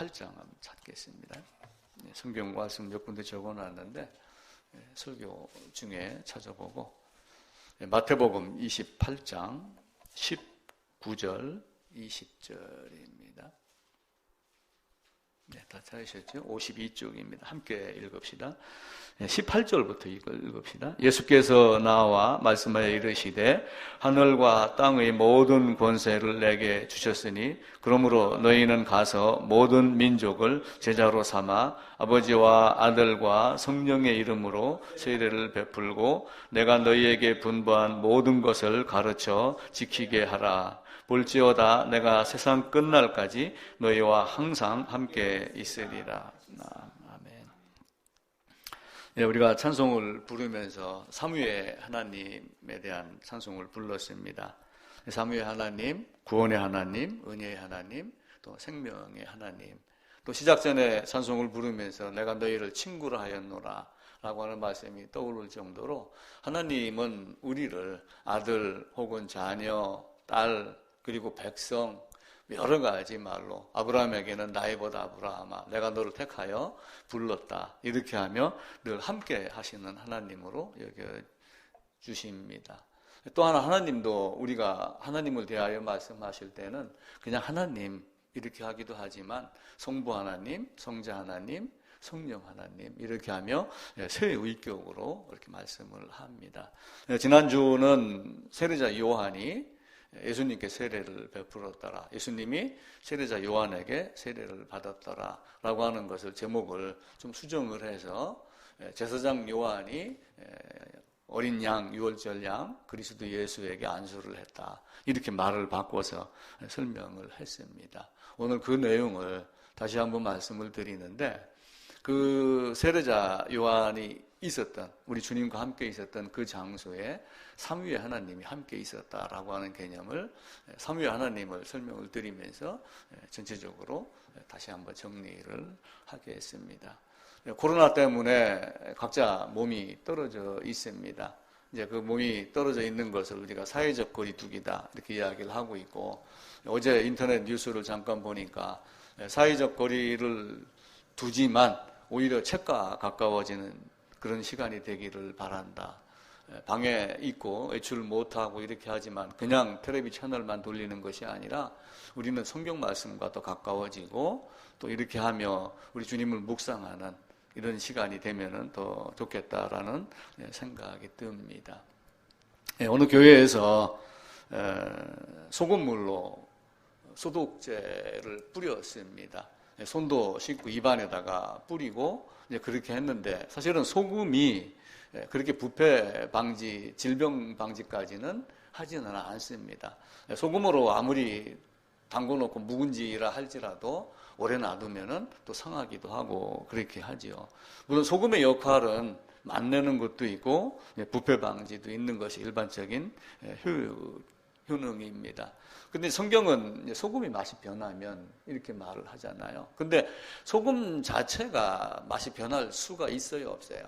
28장 한번 찾겠습니다. 성경 말씀 몇 군데 적어놨는데 설교 중에 찾아보고 마태복음 28장 19절 20절입니다. 다 찾으셨죠? 52쪽입니다. 함께 읽읍시다. 18절부터 읽읍시다. 예수께서 나와 말씀하여 이르시되 하늘과 땅의 모든 권세를 내게 주셨으니 그러므로 너희는 가서 모든 민족을 제자로 삼아 아버지와 아들과 성령의 이름으로 세례를 베풀고 내가 너희에게 분부한 모든 것을 가르쳐 지키게 하라. 볼지어다 내가 세상 끝날까지 너희와 항상 함께 있으리라. 아멘. 우리가 찬송을 부르면서 삼위의 하나님에 대한 찬송을 불렀습니다. 삼위의 하나님, 구원의 하나님, 은혜의 하나님, 또 생명의 하나님. 또 시작 전에 찬송을 부르면서 내가 너희를 친구로 하였노라 라고 하는 말씀이 떠오를 정도로 하나님은 우리를 아들 혹은 자녀, 딸, 그리고 백성, 여러 가지 말로 아브라함에게는 나이보다 아브라함아 내가 너를 택하여 불렀다 이렇게 하며 늘 함께 하시는 하나님으로 여겨주십니다. 또 하나 하나님도 우리가 하나님을 대하여 말씀하실 때는 그냥 하나님 이렇게 하기도 하지만 성부 하나님, 성자 하나님, 성령 하나님 이렇게 하며 세 위격으로 이렇게 말씀을 합니다. 지난주는 세례자 요한이 예수님께 세례를 베풀었더라. 예수님이 세례자 요한에게 세례를 받았더라 라고 하는 것을 제목을 좀 수정을 해서 제사장 요한이 어린 양, 유월절 양 그리스도 예수에게 안수를 했다 이렇게 말을 바꿔서 설명을 했습니다. 오늘 그 내용을 다시 한번 말씀을 드리는데 그 세례자 요한이 있었던 우리 주님과 함께 있었던 그 장소에 삼위의 하나님이 함께 있었다라고 하는 개념을 삼위의 하나님을 설명을 드리면서 전체적으로 다시 한번 정리를 하겠습니다. 코로나 때문에 각자 몸이 떨어져 있습니다. 이제 그 몸이 떨어져 있는 것을 우리가 사회적 거리두기다 이렇게 이야기를 하고 있고 어제 인터넷 뉴스를 잠깐 보니까 사회적 거리를 두지만 오히려 책과 가까워지는 그런 시간이 되기를 바란다. 방에 있고 외출 못하고 이렇게 하지만 그냥 텔레비 채널만 돌리는 것이 아니라 우리는 성경 말씀과 더 가까워지고 또 이렇게 하며 우리 주님을 묵상하는 이런 시간이 되면은 더 좋겠다라는 생각이 듭니다. 어느 교회에서 소금물로 소독제를 뿌렸습니다. 손도 씻고 입안에다가 뿌리고 이제 그렇게 했는데 사실은 소금이 그렇게 부패 방지, 질병 방지까지는 하지는 않습니다. 소금으로 아무리 담궈놓고 묵은지라 할지라도 오래 놔두면은 또 상하기도 하고 그렇게 하지요. 물론 소금의 역할은 맛내는 것도 있고 부패 방지도 있는 것이 일반적인 효능입니다. 근데 성경은 소금이 맛이 변하면 이렇게 말을 하잖아요. 근데 소금 자체가 맛이 변할 수가 있어요, 없어요?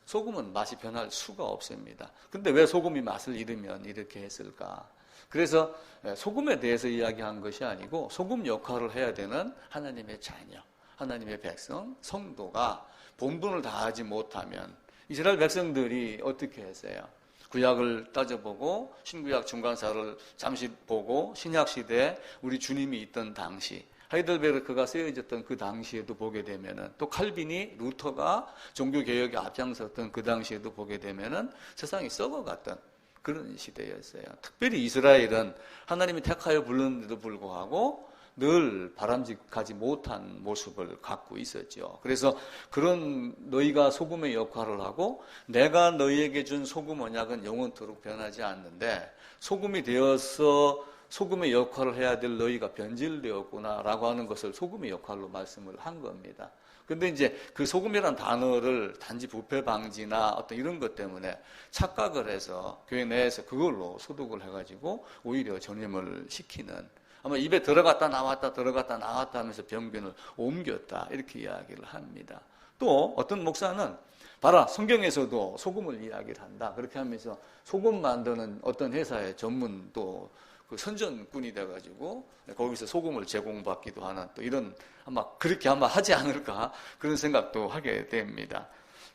소금은 맛이 변할 수가 없습니다. 근데 왜 소금이 맛을 잃으면 이렇게 했을까? 그래서 소금에 대해서 이야기한 것이 아니고 소금 역할을 해야 되는 하나님의 자녀, 하나님의 백성, 성도가 본분을 다하지 못하면 이스라엘 백성들이 어떻게 했어요? 구약을 따져보고 신구약 중간사를 잠시 보고 신약시대에 우리 주님이 있던 당시 하이델베르크가 쓰여졌던 그 당시에도 보게 되면은 또 칼빈이 루터가 종교개혁에 앞장섰던 그 당시에도 보게 되면은 세상이 썩어갔던 그런 시대였어요. 특별히 이스라엘은 하나님이 택하여 불렀는데도 불구하고 늘 바람직하지 못한 모습을 갖고 있었죠. 그래서 그런 너희가 소금의 역할을 하고 내가 너희에게 준 소금 언약은 영원토록 변하지 않는데 소금이 되어서 소금의 역할을 해야 될 너희가 변질되었구나라고 하는 것을 소금의 역할로 말씀을 한 겁니다. 근데 이제 그 소금이란 단어를 단지 부패 방지나 어떤 이런 것 때문에 착각을 해서 교회 내에서 그걸로 소독을 해가지고 오히려 전염을 시키는 아마 입에 들어갔다 나왔다 들어갔다 나왔다 하면서 병변을 옮겼다 이렇게 이야기를 합니다. 또 어떤 목사는 봐라 성경에서도 소금을 이야기를 한다 그렇게 하면서 소금 만드는 어떤 회사의 전문 또 그 선전꾼이 돼가지고 거기서 소금을 제공받기도 하는 또 이런 아마 그렇게 아마 하지 않을까 그런 생각도 하게 됩니다.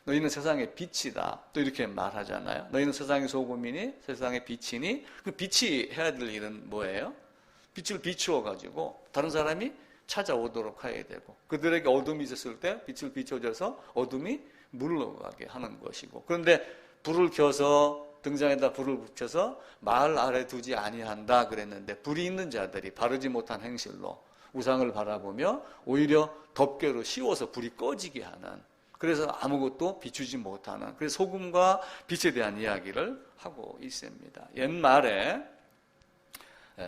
너희는 세상의 빛이다. 또 이렇게 말하잖아요. 너희는 세상의 소금이니 세상의 빛이니 그 빛이 해야 될 일은 뭐예요? 빛을 비추어가지고 다른 사람이 찾아오도록 해야 되고 그들에게 어둠이 있었을 때 빛을 비춰줘서 어둠이 물러가게 하는 것이고 그런데 불을 켜서 등장에다 불을 붙여서 말 아래 두지 아니한다 그랬는데 불이 있는 자들이 바르지 못한 행실로 우상을 바라보며 오히려 덮개로 씌워서 불이 꺼지게 하는 그래서 아무것도 비추지 못하는 그래서 소금과 빛에 대한 이야기를 하고 있습니다. 옛말에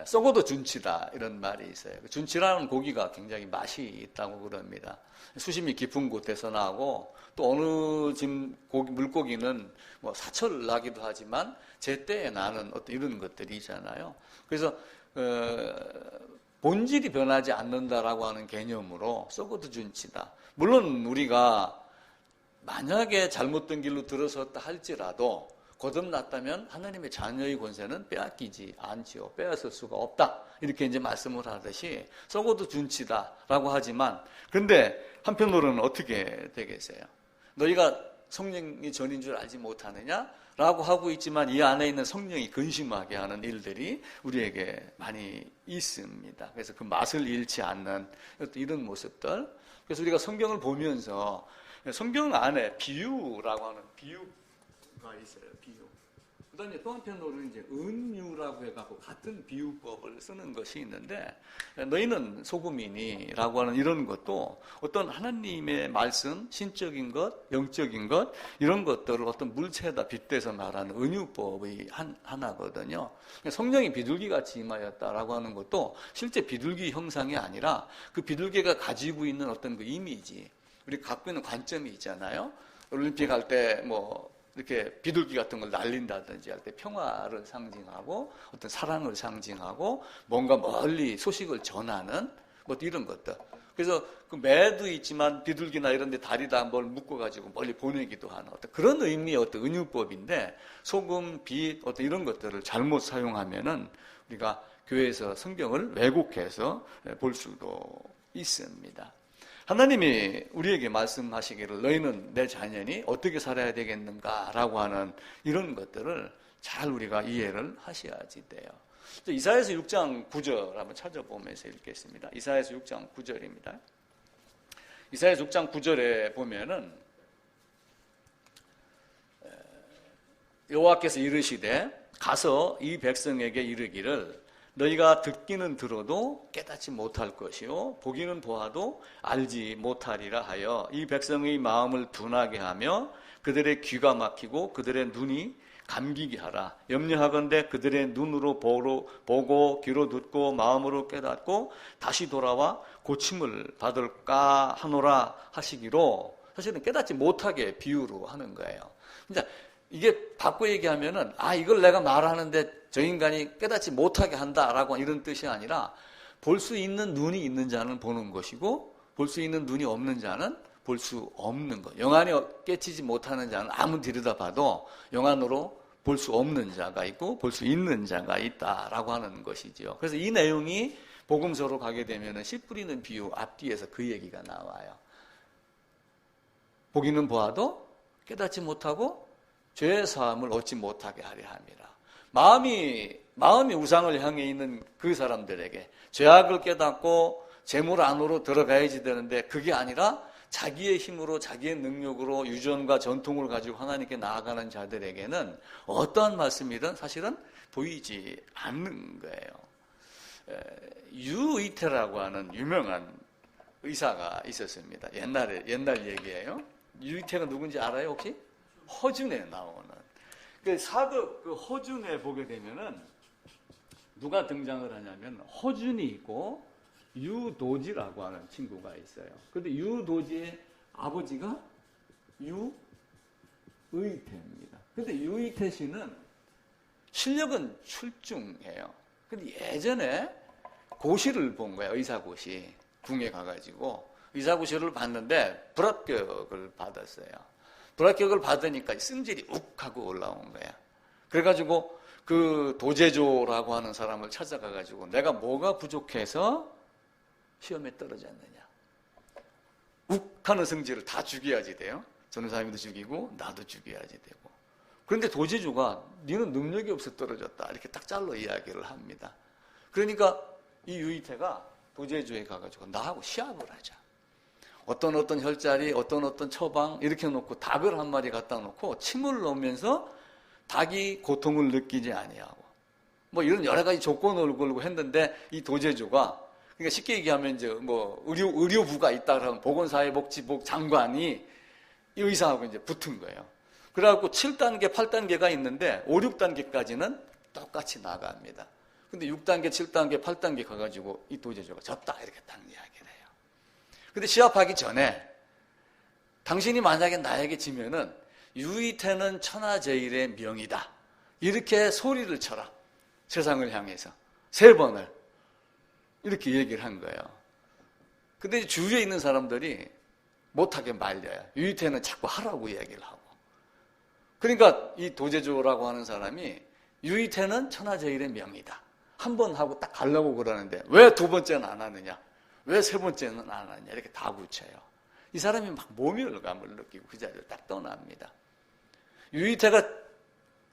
썩어도 준치다 이런 말이 있어요. 준치라는 고기가 굉장히 맛이 있다고 그럽니다. 수심이 깊은 곳에서 나고 또 어느 물고기는 뭐 사철 나기도 하지만 제때에 나는 어떤 이런 것들이 있잖아요. 그래서 본질이 변하지 않는다라고 하는 개념으로 썩어도 준치다. 물론 우리가 만약에 잘못된 길로 들어섰다 할지라도 거듭났다면 하나님의 자녀의 권세는 빼앗기지 않지요. 빼앗을 수가 없다. 이렇게 이제 말씀을 하듯이 썩어도 준치다라고 하지만 그런데 한편으로는 어떻게 되겠어요? 너희가 성령이 전인 줄 알지 못하느냐? 라고 하고 있지만 이 안에 있는 성령이 근심하게 하는 일들이 우리에게 많이 있습니다. 그래서 그 맛을 잃지 않는 이런 모습들. 그래서 우리가 성경을 보면서 성경 안에 비유라고 하는 비유가 있어요. 비유. 그 다음에 또 한편으로는 이제 은유라고 해갖고 같은 비유법을 쓰는 것이 있는데 너희는 소금이니 라고 하는 이런 것도 어떤 하나님의 말씀, 신적인 것, 영적인 것 이런 것들을 어떤 물체에다 빗대서 말하는 은유법의 하나거든요. 성령이 비둘기같이 임하였다라고 하는 것도 실제 비둘기 형상이 아니라 그 비둘기가 가지고 있는 어떤 그 이미지 우리 갖고 있는 관점이 있잖아요. 올림픽 할 때 뭐 이렇게 비둘기 같은 걸 날린다든지 할 때 평화를 상징하고 어떤 사랑을 상징하고 뭔가 멀리 소식을 전하는 뭐 이런 것들. 그래서 그 매도 있지만 비둘기나 이런 데 다리다 뭘 묶어가지고 멀리 보내기도 하는 어떤 그런 의미의 어떤 은유법인데 소금, 빛, 어떤 이런 것들을 잘못 사용하면은 우리가 교회에서 성경을 왜곡해서 볼 수도 있습니다. 하나님이 우리에게 말씀하시기를 너희는 내 자녀니 어떻게 살아야 되겠는가라고 하는 이런 것들을 잘 우리가 이해를 하셔야지 돼요. 이사야서 6장 9절 한번 찾아보면서 읽겠습니다. 이사야서 6장 9절입니다. 이사야서 6장 9절에 보면은 여호와께서 이르시되 가서 이 백성에게 이르기를 너희가 듣기는 들어도 깨닫지 못할 것이요 보기는 보아도 알지 못하리라 하여 이 백성의 마음을 둔하게 하며 그들의 귀가 막히고 그들의 눈이 감기게 하라. 염려하건대 그들의 눈으로 보고 귀로 듣고 마음으로 깨닫고 다시 돌아와 고침을 받을까 하노라 하시기로 사실은 깨닫지 못하게 비유로 하는 거예요. 그러니까 이게 바꿔 얘기하면은 이걸 내가 말하는데 저 인간이 깨닫지 못하게 한다라고 이런 뜻이 아니라 볼 수 있는 눈이 있는 자는 보는 것이고 볼 수 있는 눈이 없는 자는 볼 수 없는 것. 영안이 깨치지 못하는 자는 아무 들여다봐도 영안으로 볼 수 없는 자가 있고 볼 수 있는 자가 있다라고 하는 것이죠. 그래서 이 내용이 복음서로 가게 되면은 씨 뿌리는 비유 앞뒤에서 그 얘기가 나와요. 보기는 보아도 깨닫지 못하고 죄의 사함을 얻지 못하게 하려 함이라. 마음이 우상을 향해 있는 그 사람들에게 죄악을 깨닫고 재물 안으로 들어가야지 되는데 그게 아니라 자기의 힘으로 자기의 능력으로 유전과 전통을 가지고 하나님께 나아가는 자들에게는 어떠한 말씀이든 사실은 보이지 않는 거예요. 유의태라고 하는 유명한 의사가 있었습니다. 옛날 얘기예요. 유의태가 누군지 알아요 혹시? 허준에 나오는 그 사극 그 허준에 보게 되면은 누가 등장을 하냐면 허준이 있고 유도지라고 하는 친구가 있어요. 근데 유도지의 아버지가 유의태입니다. 근데 유의태 씨는 실력은 출중해요. 근데 예전에 고시를 본 거예요. 의사고시 궁에 가가지고 의사고시를 봤는데 불합격을 받았어요. 불합격을 받으니까 승질이 욱 하고 올라온 거야. 그래가지고 그 도제조라고 하는 사람을 찾아가가지고 내가 뭐가 부족해서 시험에 떨어졌느냐. 욱하는 성질을 다 죽여야지 돼요. 전우사님도 죽이고 나도 죽여야지 되고. 그런데 도제조가 너는 능력이 없어 떨어졌다. 이렇게 딱 잘라 이야기를 합니다. 그러니까 이 유이태가 도제조에 가가지고 나하고 시합을 하자. 어떤 혈자리, 어떤 처방 이렇게 놓고 닭을 한 마리 갖다 놓고 침을 놓으면서 닭이 고통을 느끼지 아니하고 뭐 이런 여러 가지 조건을 걸고 했는데 이 도제조가 그러니까 쉽게 얘기하면 이제 뭐 의료부가 있다 그러면 보건사회복지부 장관이 이 의사하고 이제 붙은 거예요. 그래갖고 7단계, 8단계가 있는데 5, 6단계까지는 똑같이 나갑니다. 근데 6단계, 7단계, 8단계 가가지고 이 도제조가 졌다 이렇게 딱 이야기를 해요. 근데 시합하기 전에 당신이 만약에 나에게 지면은 유이태는 천하제일의 명이다. 이렇게 소리를 쳐라. 세상을 향해서 3번을 이렇게 얘기를 한 거예요. 근데 주위에 있는 사람들이 못하게 말려요. 유이태는 자꾸 하라고 얘기를 하고. 그러니까 이 도제조라고 하는 사람이 유이태는 천하제일의 명이다. 한 번 하고 딱 가려고 그러는데 왜 2번째는 안 하느냐? 왜 3번째는 안 하느냐? 이렇게 다 붙여요. 이 사람이 막 모멸감을 느끼고 그 자리를 딱 떠납니다. 유이태가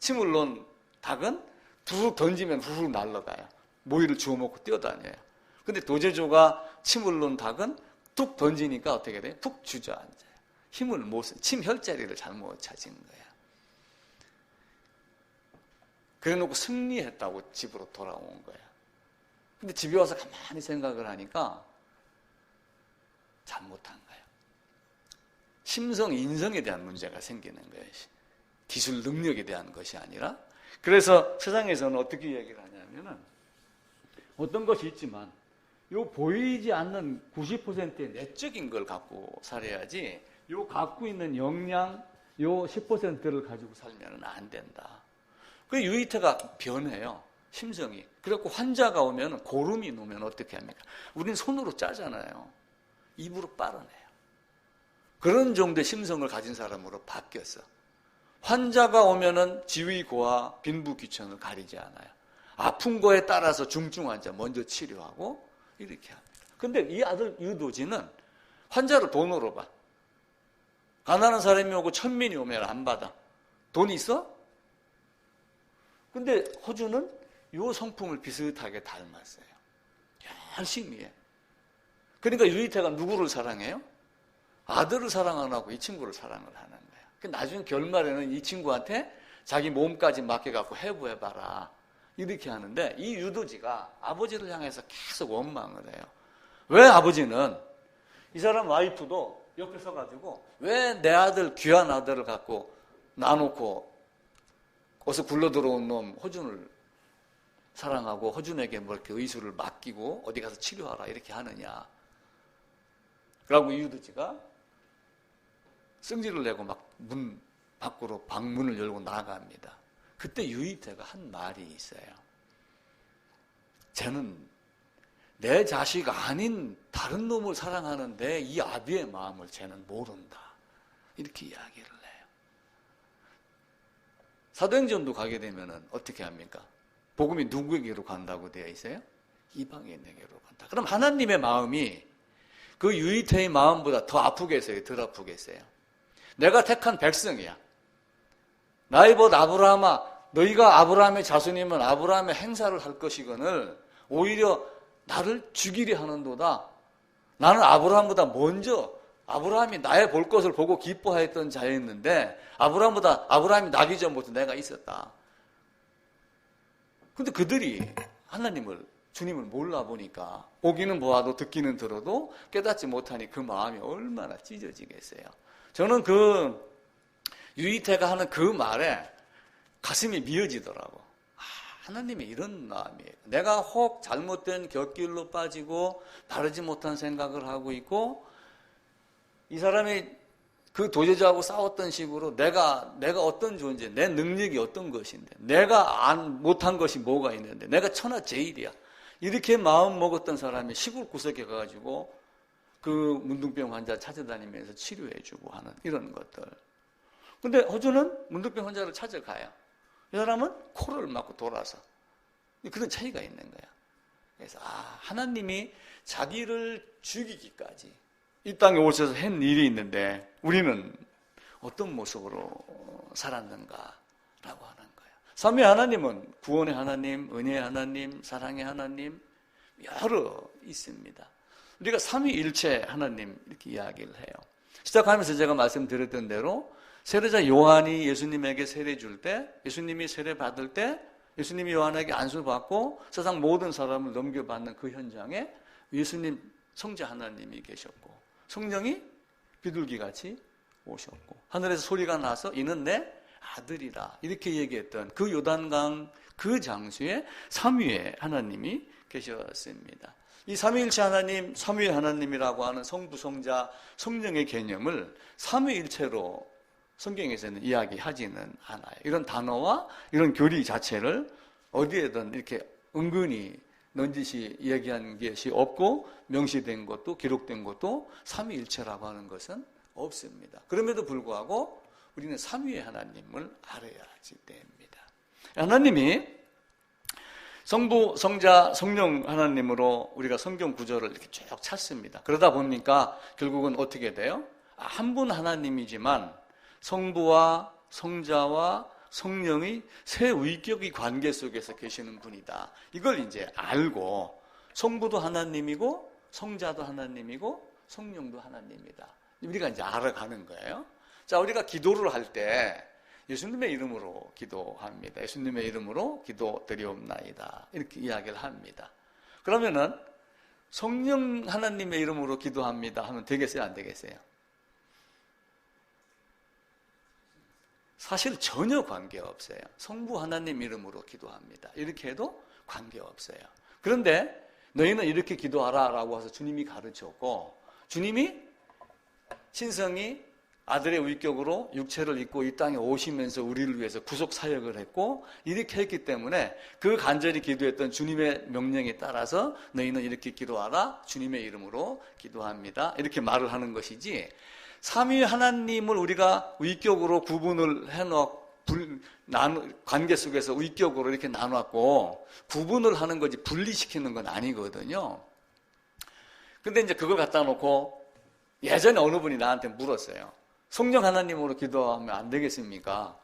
침을 놓은 닭은 툭 던지면 후룩 날아가요. 모이를 주워 먹고 뛰어다녀요. 근데 도제조가 침을 놓은 닭은 툭 던지니까 어떻게 돼요? 푹 주저앉아요. 힘을 못 쓰, 침 혈자리를 잘못 찾은 거예요. 그래 놓고 승리했다고 집으로 돌아온 거예요. 근데 집에 와서 가만히 생각을 하니까 잘못한 거예요. 심성, 인성에 대한 문제가 생기는 거예요. 기술 능력에 대한 것이 아니라. 그래서 세상에서는 어떻게 얘기를 하냐면은 어떤 것이 있지만 요 보이지 않는 90%의 내적인 걸 갖고 살아야지 요 갖고 있는 역량 요 10%를 가지고 살면은 안 된다. 그 유이태가 변해요. 심성이. 그래갖고 환자가 오면 고름이 놓으면 어떻게 합니까? 우린 손으로 짜잖아요. 입으로 빨아내요. 그런 정도의 심성을 가진 사람으로 바뀌었어. 환자가 오면은 지위고와 빈부귀천을 가리지 않아요. 아픈 거에 따라서 중증 환자 먼저 치료하고 이렇게 합니다. 근데 이 아들 유도지는 환자를 돈으로 봐. 가난한 사람이 오고 천민이 오면 안 받아. 돈 있어? 근데 호주는 이 성품을 비슷하게 닮았어요. 열심히 해. 그러니까 유이태가 누구를 사랑해요? 아들을 사랑 안 하고 이 친구를 사랑을 하는 거예요. 나중에 결말에는 이 친구한테 자기 몸까지 맡겨갖고 해부해봐라. 이렇게 하는데 이 유도지가 아버지를 향해서 계속 원망을 해요. 왜 아버지는 이 사람 와이프도 옆에 서가지고 왜 내 아들, 귀한 아들을 갖고 놔놓고 어서 굴러 들어온 놈 허준을 사랑하고 허준에게 뭐 이렇게 의술을 맡기고 어디 가서 치료하라 이렇게 하느냐. 그러고 유도지가 승질을 내고 막 문 밖으로 방문을 열고 나갑니다. 그때 유이태가 한 말이 있어요. 쟤는 내 자식 아닌 다른 놈을 사랑하는데 이 아비의 마음을 쟤는 모른다. 이렇게 이야기를 해요. 사도행전도 가게 되면 어떻게 합니까? 복음이 누구에게로 간다고 되어 있어요? 이방인에게로 간다. 그럼 하나님의 마음이 그 유이태의 마음보다 더 아프겠어요? 덜 아프겠어요? 내가 택한 백성이야. 나의 벗 아브라함아, 너희가 아브라함의 자손이면 아브라함의 행사를 할 것이거늘 오히려 나를 죽이려 하는도다. 나는 아브라함보다 먼저 아브라함이 나의 볼 것을 보고 기뻐하였던 자였는데 아브라함이 나기 전부터 내가 있었다. 근데 그들이 하나님을 주님을 몰라보니까 보기는 보아도 듣기는 들어도 깨닫지 못하니 그 마음이 얼마나 찢어지겠어요. 저는 그 유이태가 하는 그 말에 가슴이 미어지더라고. 하나님이 이런 마음이에요. 내가 혹 잘못된 곁길로 빠지고 바르지 못한 생각을 하고 있고 이 사람이 그 도제자하고 싸웠던 식으로 내가 어떤 존재, 내 능력이 어떤 것인데 내가 못한 것이 뭐가 있는데 내가 천하제일이야. 이렇게 마음 먹었던 사람이 시골 구석에 가가지고 그 문둥병 환자 찾아다니면서 치료해주고 하는 이런 것들. 근데 호주는 문둥병 환자를 찾아가요. 이 사람은 코를 막고 돌아서. 그런 차이가 있는 거야. 그래서 하나님이 자기를 죽이기까지 이 땅에 오셔서 한 일이 있는데 우리는 어떤 모습으로 살았는가라고 하는 거야. 삼위 하나님은 구원의 하나님, 은혜의 하나님, 사랑의 하나님 여러 있습니다. 우리가 삼위일체 하나님 이렇게 이야기를 해요. 시작하면서 제가 말씀드렸던 대로 세례자 요한이 예수님에게 세례 줄 때, 예수님이 세례 받을 때 예수님이 요한에게 안수를 받고 세상 모든 사람을 넘겨받는 그 현장에 예수님 성자 하나님이 계셨고 성령이 비둘기같이 오셨고 하늘에서 소리가 나서 이는 내 아들이라 이렇게 얘기했던 그 요단강 그 장소에 삼위의 하나님이 계셨습니다. 이 삼위일체 하나님, 삼위의 하나님이라고 하는 성부, 성자, 성령의 개념을 삼위일체로 성경에서는 이야기하지는 않아요. 이런 단어와 이런 교리 자체를 어디에든 이렇게 은근히 넌지시 얘기한 것이 없고 명시된 것도 기록된 것도 삼위일체라고 하는 것은 없습니다. 그럼에도 불구하고 우리는 삼위의 하나님을 알아야지 됩니다. 하나님이 성부, 성자, 성령 하나님으로 우리가 성경 구절을 이렇게 쭉 찾습니다. 그러다 보니까 결국은 어떻게 돼요? 한 분 하나님이지만 성부와 성자와 성령의 세 위격의 관계 속에서 계시는 분이다. 이걸 이제 알고 성부도 하나님이고 성자도 하나님이고 성령도 하나님이다. 우리가 이제 알아가는 거예요. 자, 우리가 기도를 할 때 예수님의 이름으로 기도합니다. 예수님의 이름으로 기도드리옵나이다. 이렇게 이야기를 합니다. 그러면은 성령 하나님의 이름으로 기도합니다 하면 되겠어요? 안 되겠어요? 사실 전혀 관계없어요. 성부 하나님 이름으로 기도합니다. 이렇게 해도 관계없어요. 그런데 너희는 이렇게 기도하라 라고 해서 주님이 가르쳤고 주님이 신성이 아들의 위격으로 육체를 입고 이 땅에 오시면서 우리를 위해서 구속 사역을 했고 이렇게 했기 때문에 그 간절히 기도했던 주님의 명령에 따라서 너희는 이렇게 기도하라 주님의 이름으로 기도합니다. 이렇게 말을 하는 것이지 삼위 하나님을 우리가 위격으로 구분을 관계 속에서 위격으로 이렇게 나눴고 구분을 하는 거지 분리시키는 건 아니거든요. 근데 이제 그걸 갖다 놓고 예전에 어느 분이 나한테 물었어요. 성령 하나님으로 기도하면 안 되겠습니까?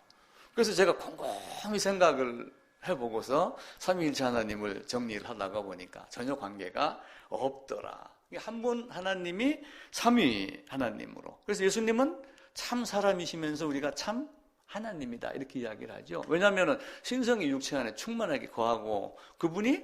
그래서 제가 곰곰이 생각을 해보고서 삼위일체 하나님을 정리를 하다가 보니까 전혀 관계가 없더라. 한 분 하나님이 삼위 하나님으로. 그래서 예수님은 참 사람이시면서 우리가 참 하나님이다 이렇게 이야기를 하죠. 왜냐하면 신성이 육체 안에 충만하게 거하고 그분이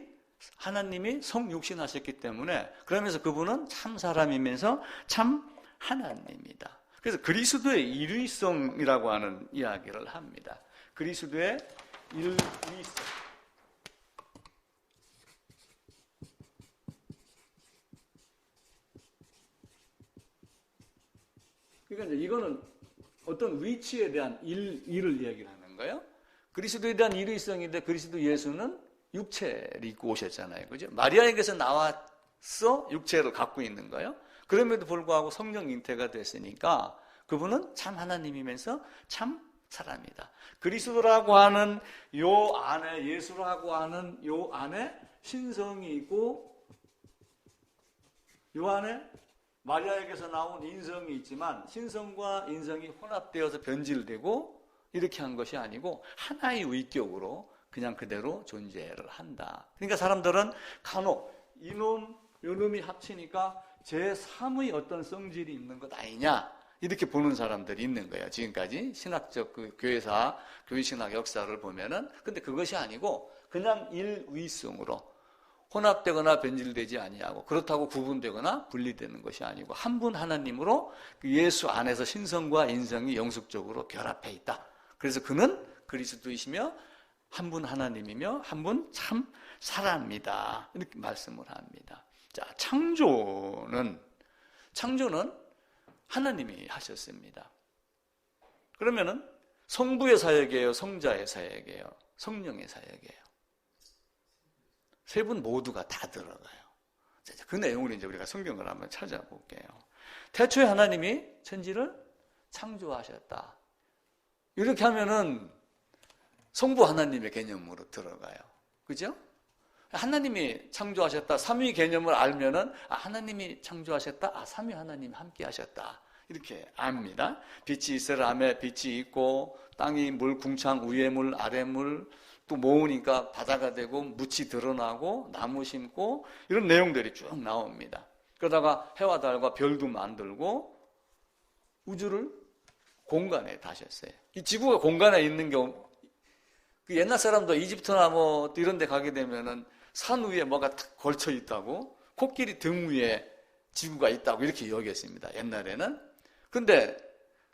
하나님이 성육신하셨기 때문에 그러면서 그분은 참 사람이면서 참 하나님이다. 그래서 그리스도의 일위성이라고 하는 이야기를 합니다. 그리스도의 일위성. 그러니까 이제 이거는 어떤 위치에 대한 일을 얘기를 하는 거예요. 그리스도에 대한 일위성인데 그리스도 예수는 육체를 입고 오셨잖아요. 그죠? 마리아에게서 나와서 육체를 갖고 있는 거예요. 그럼에도 불구하고 성령 잉태가 됐으니까 그분은 참 하나님이면서 참 사람이다. 그리스도라고 하는 요 안에 예수라고 하는 요 안에 신성이 있고 요 안에 마리아에게서 나온 인성이 있지만 신성과 인성이 혼합되어서 변질되고 이렇게 한 것이 아니고 하나의 위격으로 그냥 그대로 존재를 한다. 그러니까 사람들은 간혹 이놈 요놈이 합치니까 제3의 어떤 성질이 있는 것 아니냐 이렇게 보는 사람들이 있는 거예요. 지금까지 신학적 그 교회사 교회신학 역사를 보면은 근데 그것이 아니고 그냥 일위성으로 혼합되거나 변질되지 아니하고 그렇다고 구분되거나 분리되는 것이 아니고 한 분 하나님으로 예수 안에서 신성과 인성이 영속적으로 결합해 있다. 그래서 그는 그리스도이시며 한 분 하나님이며 한 분 참 사람이다. 이렇게 말씀을 합니다. 자, 창조는 하나님이 하셨습니다. 그러면은 성부의 사역이에요, 성자의 사역이에요, 성령의 사역이에요. 세 분 모두가 다 들어가요. 그 내용을 이제 우리가 성경을 한번 찾아볼게요. 태초에 하나님이 천지를 창조하셨다. 이렇게 하면은 성부 하나님의 개념으로 들어가요. 그죠? 하나님이 창조하셨다. 삼위 개념을 알면은 하나님이 창조하셨다. 삼위 하나님이 함께 하셨다. 이렇게 압니다. 빛이 있으라 하며 빛이 있고 땅이 물 궁창 위에 물 아래 물 또 모으니까 바다가 되고 묻이 드러나고 나무 심고 이런 내용들이 쭉 나옵니다. 그러다가 해와 달과 별도 만들고 우주를 공간에 다셨어요. 이 지구가 공간에 있는 경우 그 옛날 사람도 이집트나 뭐 이런 데 가게 되면은 산 위에 뭐가 탁 걸쳐 있다고 코끼리 등 위에 지구가 있다고 이렇게 여겼습니다. 옛날에는. 근데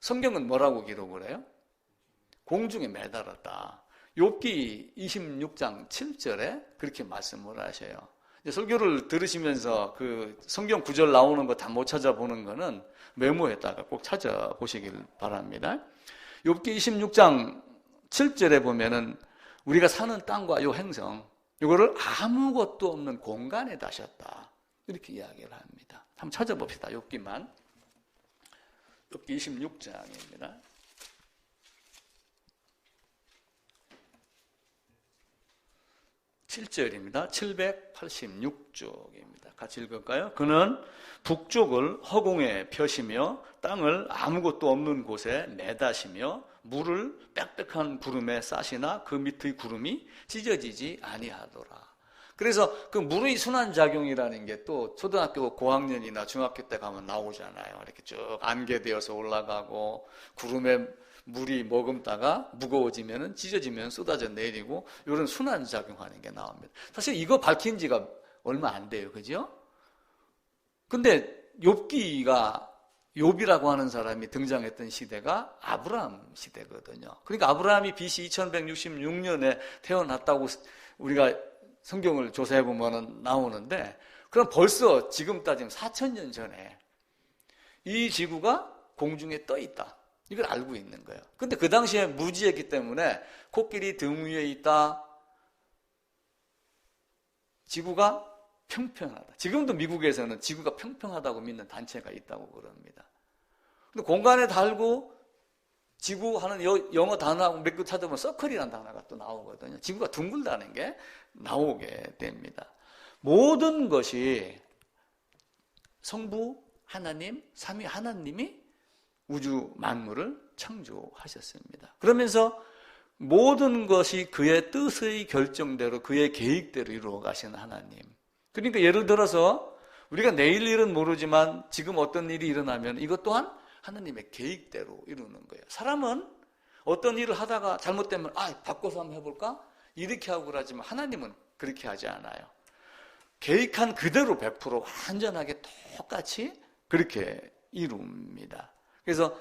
성경은 뭐라고 기록을 해요? 공중에 매달았다. 욥기 26장 7절에 그렇게 말씀을 하셔요. 설교를 들으시면서 그 성경 구절 나오는 거 다 못 찾아보는 거는 메모에다가 꼭 찾아보시길 바랍니다. 욥기 26장 7절에 보면은 우리가 사는 땅과 요 행성, 이거를 아무것도 없는 공간에 다셨다. 이렇게 이야기를 합니다. 한번 찾아봅시다. 욥기 26장입니다. 7절입니다. 786쪽입니다. 같이 읽을까요? 그는 북쪽을 허공에 펴시며 땅을 아무것도 없는 곳에 매다시며 물을 빽빽한 구름에 싸시나 그 밑의 구름이 찢어지지 아니하더라. 그래서 그 물의 순환작용이라는 게 또 초등학교 고학년이나 중학교 때 가면 나오잖아요. 이렇게 쭉 안개되어서 올라가고 구름에 물이 머금다가 무거워지면 찢어지면 쏟아져 내리고 이런 순환작용하는 게 나옵니다. 사실 이거 밝힌 지가 얼마 안 돼요. 그죠? 근데 욥이라고 하는 사람이 등장했던 시대가 아브라함 시대거든요. 그러니까 아브라함이 BC 2166년에 태어났다고 우리가 성경을 조사해 보면 나오는데 그럼 벌써 지금 따지면 4000년 전에 이 지구가 공중에 떠 있다. 이걸 알고 있는 거예요. 근데 그 당시에 무지했기 때문에 코끼리 등 위에 있다. 지구가 평평하다. 지금도 미국에서는 지구가 평평하다고 믿는 단체가 있다고 그럽니다. 근데 공간에 달고 지구 하는 영어 단어하고 몇 개 찾아보면 서클이라는 단어가 또 나오거든요. 지구가 둥글다는 게 나오게 됩니다. 모든 것이 성부 하나님, 삼위 하나님이 우주 만물을 창조하셨습니다. 그러면서 모든 것이 그의 뜻의 결정대로 그의 계획대로 이루어 가시는 하나님. 그러니까 예를 들어서 우리가 내일 일은 모르지만 지금 어떤 일이 일어나면 이것 또한 하나님의 계획대로 이루는 거예요. 사람은 어떤 일을 하다가 잘못되면 바꿔서 한번 해볼까? 이렇게 하고 그러지만 하나님은 그렇게 하지 않아요. 계획한 그대로 100% 완전하게 똑같이 그렇게 이룹니다. 그래서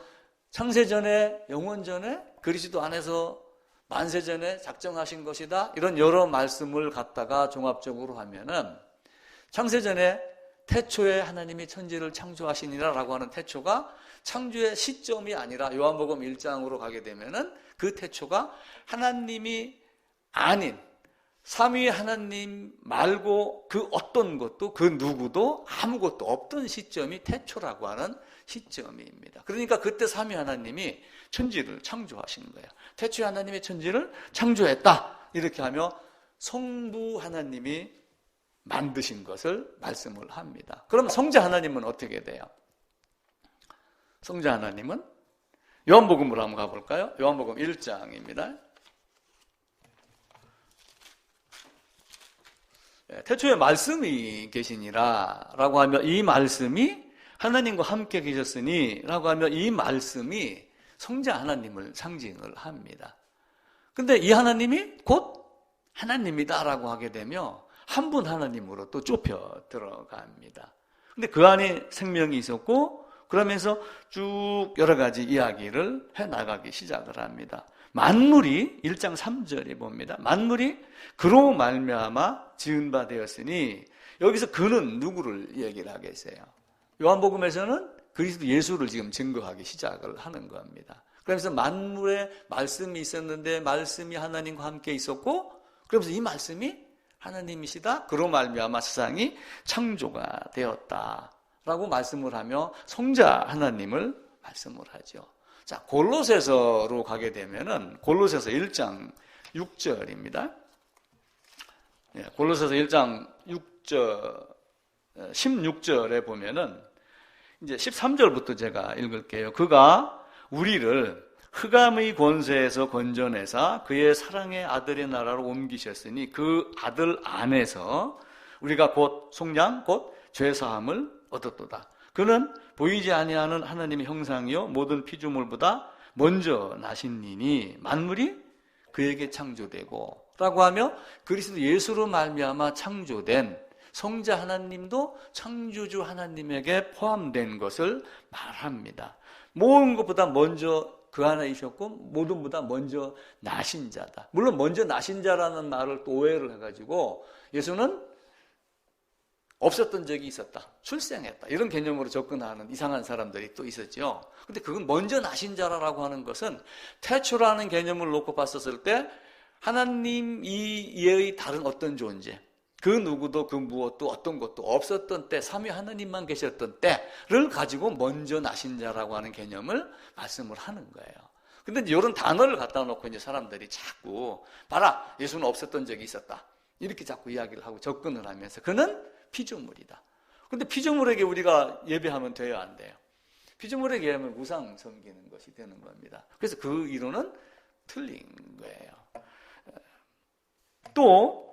창세전에 영원전에 그리스도 안에서 만세전에 작정하신 것이다. 이런 여러 말씀을 갖다가 종합적으로 하면은 창세전에 태초에 하나님이 천지를 창조하시니라 라고 하는 태초가 창조의 시점이 아니라 요한복음 1장으로 가게 되면은 그 태초가 하나님이 아닌 삼위 하나님 말고 그 어떤 것도 그 누구도 아무것도 없던 시점이 태초라고 하는 시점입니다. 그러니까 그때 삼위 하나님이 천지를 창조하신 거예요. 태초에 하나님이 천지를 창조했다. 이렇게 하며 성부 하나님이 만드신 것을 말씀을 합니다. 그럼 성자 하나님은 어떻게 돼요? 성자 하나님은 요한복음으로 한번 가볼까요? 요한복음 1장입니다. 태초에 말씀이 계시니라 라고 하며 이 말씀이 하나님과 함께 계셨으니 라고 하며 이 말씀이 성자 하나님을 상징을 합니다. 근데 이 하나님이 곧 하나님이다 라고 하게 되며 한 분 하나님으로 또 좁혀 들어갑니다. 근데 그 안에 생명이 있었고 그러면서 쭉 여러 가지 이야기를 해나가기 시작을 합니다. 만물이 1장 3절에 봅니다. 만물이 그로 말미암아 지은 바 되었으니 여기서 그는 누구를 얘기를 하겠어요? 요한복음에서는 그리스도 예수를 지금 증거하기 시작을 하는 겁니다. 그러면서 만물에 말씀이 있었는데 말씀이 하나님과 함께 있었고 그러면서 이 말씀이 하나님이시다. 그로 말미암아 세상이 창조가 되었다라고 말씀을 하며 성자 하나님을 말씀을 하죠. 자, 골로새서로 가게 되면은 골로새서 1장 6절입니다. 골로새서 1장 16절에 보면은 이제 13절부터 제가 읽을게요. 그가 우리를 흑암의 권세에서 건져내사 그의 사랑의 아들의 나라로 옮기셨으니 그 아들 안에서 우리가 곧 속량 곧 죄사함을 얻었도다. 그는 보이지 아니하는 하나님의 형상이요 모든 피조물보다 먼저 나신 이니 만물이 그에게 창조되고 라고 하며 그리스도 예수로 말미암아 창조된 성자 하나님도 창조주 하나님에게 포함된 것을 말합니다. 모든 것보다 먼저 그 안에 있었고 모든 것보다 먼저 나신 자다. 물론 먼저 나신 자라는 말을 또 오해를 해가지고 예수는 없었던 적이 있었다. 출생했다. 이런 개념으로 접근하는 이상한 사람들이 또 있었죠. 근데 그건 먼저 나신 자라고 하는 것은 태초라는 개념을 놓고 봤었을 때 하나님 이외의 다른 어떤 존재, 그 누구도 그 무엇도 어떤 것도 없었던 때, 삼위 하나님만 계셨던 때를 가지고 먼저 나신 자라고 하는 개념을 말씀을 하는 거예요. 근데 이런 단어를 갖다 놓고 이제 사람들이 자꾸 봐라, 예수는 없었던 적이 있었다. 이렇게 자꾸 이야기를 하고 접근을 하면서 그는 피조물이다. 근데 피조물에게 우리가 예배하면 돼요, 안 돼요? 피조물에게 예배하면 우상 섬기는 것이 되는 겁니다. 그래서 그 이론은 틀린 거예요. 또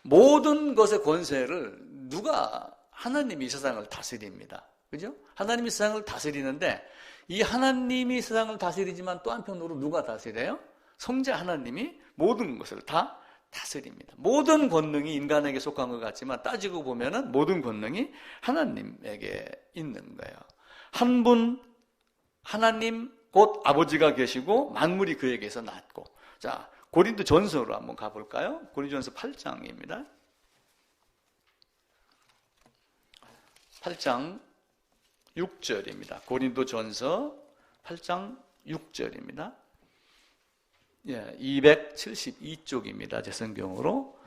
모든 것의 권세를 누가 하나님이 이 세상을 다스립니다. 그죠? 하나님이 세상을 다스리는데 이 하나님이 세상을 다스리지만 또 한편으로 누가 다스려요? 성자 하나님이 모든 것을 다 다스립니다. 모든 권능이 인간에게 속한 것 같지만 따지고 보면은 모든 권능이 하나님에게 있는 거예요. 한 분 하나님 곧 아버지가 계시고 만물이 그에게서 났고. 자, 고린도 전서로 한번 가볼까요? 고린도 전서 8장입니다. 8장 6절입니다. 고린도 전서 8장 6절입니다. 272쪽입니다. 제 성경으로.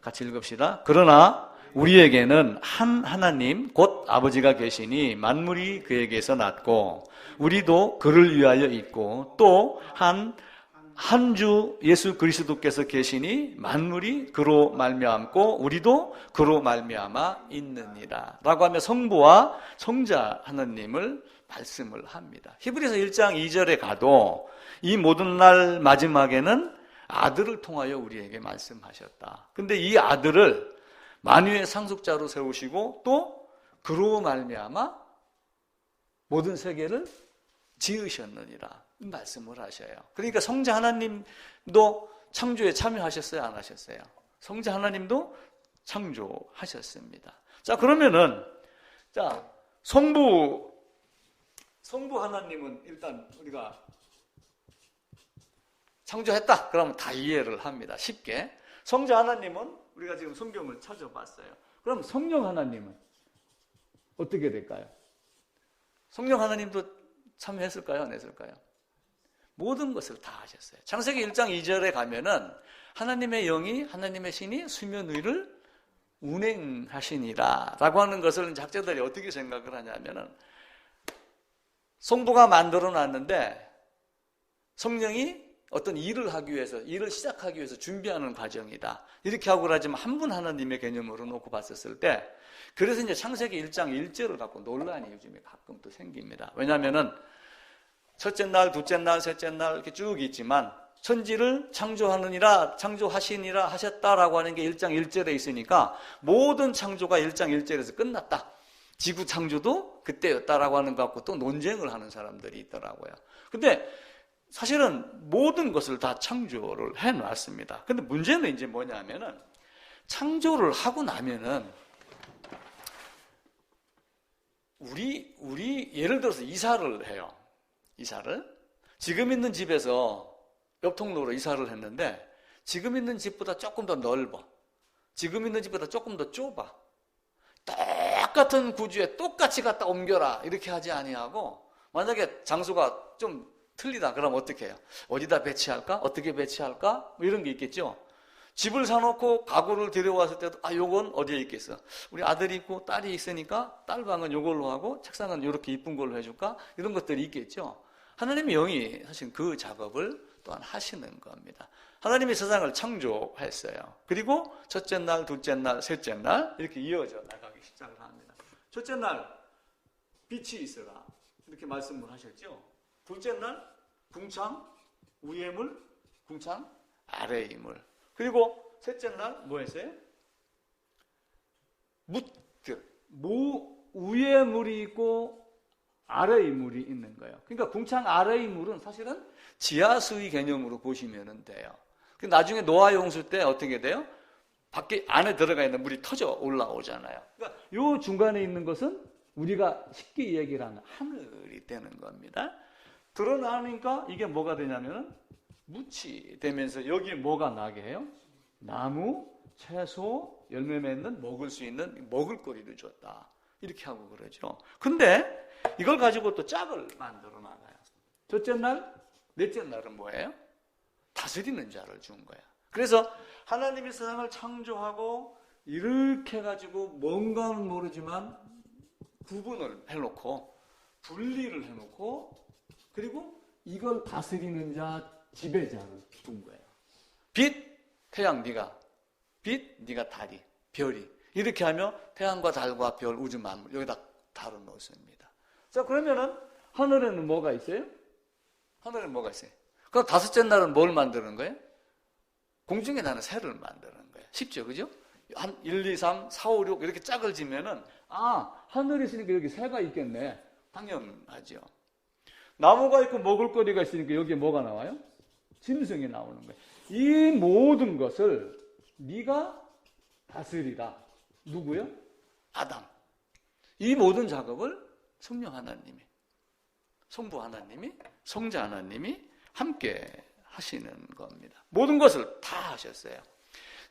같이 읽읍시다. 그러나 우리에게는 한 하나님 곧 아버지가 계시니 만물이 그에게서 났고 우리도 그를 위하여 있고 또 한 주 예수 그리스도께서 계시니 만물이 그로 말미암고 우리도 그로 말미암아 있느니라 라고 하며 성부와 성자 하나님을 말씀을 합니다. 히브리서 1장 2절에 가도 이 모든 날 마지막에는 아들을 통하여 우리에게 말씀하셨다. 근데 이 아들을 만유의 상속자로 세우시고 또 그로 말미암아 모든 세계를 지으셨느니라 말씀을 하셔요. 그러니까 성자 하나님도 창조에 참여하셨어요? 안 하셨어요? 성자 하나님도 창조하셨습니다. 자, 그러면은 성부 하나님은 일단 우리가 창조했다. 그러면 다 이해를 합니다. 쉽게. 성자 하나님은 우리가 지금 성경을 찾아봤어요. 그럼 성령 하나님은 어떻게 될까요? 성령 하나님도 참여했을까요? 안 했을까요? 모든 것을 다 하셨어요. 창세기 1장 2절에 가면은 하나님의 영이, 하나님의 신이 수면 위를 운행하시니라 라고 하는 것을 학자들이 어떻게 생각을 하냐면은 성부가 만들어 놨는데 성령이 어떤 일을 하기 위해서, 일을 시작하기 위해서 준비하는 과정이다. 이렇게 하고 그러지만 한 분 하나님의 개념으로 놓고 봤었을 때 그래서 이제 창세기 1장 1절을 갖고 논란이 요즘에 가끔 또 생깁니다. 왜냐하면은 첫째 날, 둘째 날, 셋째 날 이렇게 쭉 있지만 천지를 창조하느니라, 창조하시니라 하셨다라고 하는 게 1장 1절에 있으니까 모든 창조가 1장 1절에서 끝났다. 지구 창조도 그때였다라고 하는 것 갖고 또 논쟁을 하는 사람들이 있더라고요. 근데 사실은 모든 것을 다 창조를 해놨습니다. 근데 문제는 이제 뭐냐면은 창조를 하고 나면은 우리 예를 들어서 이사를 해요. 이사를 지금 있는 집에서 옆 통로로 이사를 했는데 지금 있는 집보다 조금 더 넓어. 지금 있는 집보다 조금 더 좁아. 똑같은 구조에 똑같이 갖다 옮겨라 이렇게 하지 아니하고 만약에 장소가 좀 틀리다 그러면 어떻게 해요? 어디다 배치할까? 어떻게 배치할까? 뭐 이런 게 있겠죠. 집을 사놓고 가구를 들여왔을 때도 요건 어디에 있겠어? 우리 아들이 있고 딸이 있으니까 딸 방은 요걸로 하고 책상은 이렇게 이쁜 걸로 해줄까? 이런 것들이 있겠죠. 하나님의 영이 사실 그 작업을 또한 하시는 겁니다. 하나님이 세상을 창조했어요. 그리고 첫째 날, 둘째 날, 셋째 날 이렇게 이어져 나가기 시작을 합니다. 첫째 날 빛이 있어라 이렇게 말씀을 하셨죠. 둘째 날 궁창 위의 물, 궁창 아래의 물. 그리고 셋째 날 뭐 했어요? 묻들. 위에 물이 있고 아래의 물이 있는 거예요. 그러니까 궁창 아래의 물은 사실은 지하수의 개념으로 보시면 돼요. 나중에 노아 용수 때 어떻게 돼요? 밖에 안에 들어가 있는 물이 터져 올라오잖아요. 그러니까 요 중간에 있는 것은 우리가 쉽게 이야기를 하는 하늘이 되는 겁니다. 드러나니까 이게 뭐가 되냐면은 묻이 되면서 여기에 뭐가 나게 해요? 나무, 채소, 열매 맺는 먹을 수 있는 먹을거리를 줬다. 이렇게 하고 그러죠. 근데 이걸 가지고 또 짝을 만들어 나가요. 첫째 날, 넷째 날은 뭐예요? 다스리는 자를 준 거야. 그래서 하나님이 세상을 창조하고 이렇게 해가지고 뭔가는 모르지만 구분을 해놓고 분리를 해놓고 그리고 이걸 다스리는 자, 지배자를 준 거예요. 빛, 태양 네가 빛, 네가 달이, 별이 이렇게 하며 태양과 달과 별, 우주 만물 여기다 달아 놓습니다. 자, 그러면은 하늘에는 뭐가 있어요? 하늘에는 뭐가 있어요? 그럼 다섯째 날은 뭘 만드는 거예요? 공중에 나는 새를 만드는 거예요. 쉽죠, 그죠? 한 1, 2, 3, 4, 5, 6 이렇게 짝을 지면은 하늘에 있으니까 여기 새가 있겠네. 당연하죠. 나무가 있고 먹을거리가 있으니까 여기에 뭐가 나와요? 짐승이 나오는 거예요. 이 모든 것을 네가 다스리라. 누구요? 아담. 이 모든 작업을 성령 하나님이, 성부 하나님이, 성자 하나님이 함께 하시는 겁니다. 모든 것을 다 하셨어요.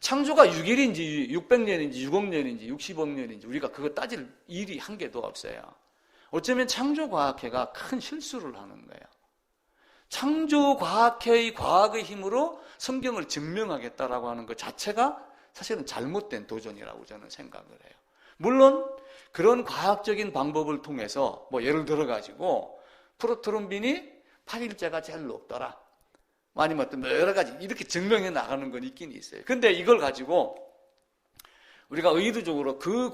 창조가 6일인지 600년인지 6억 년인지 60억 년인지 우리가 그거 따질 일이 한 개도 없어요. 어쩌면 창조과학회가 큰 실수를 하는 거예요. 창조과학회의 과학의 힘으로 성경을 증명하겠다라고 하는 것 자체가 사실은 잘못된 도전이라고 저는 생각을 해요. 물론 그런 과학적인 방법을 통해서 뭐 예를 들어가지고 프로트론빈이 8일째가 제일 높더라. 아니면 어떤 여러 가지 이렇게 증명해 나가는 건 있긴 있어요. 근데 이걸 가지고 우리가 의도적으로 그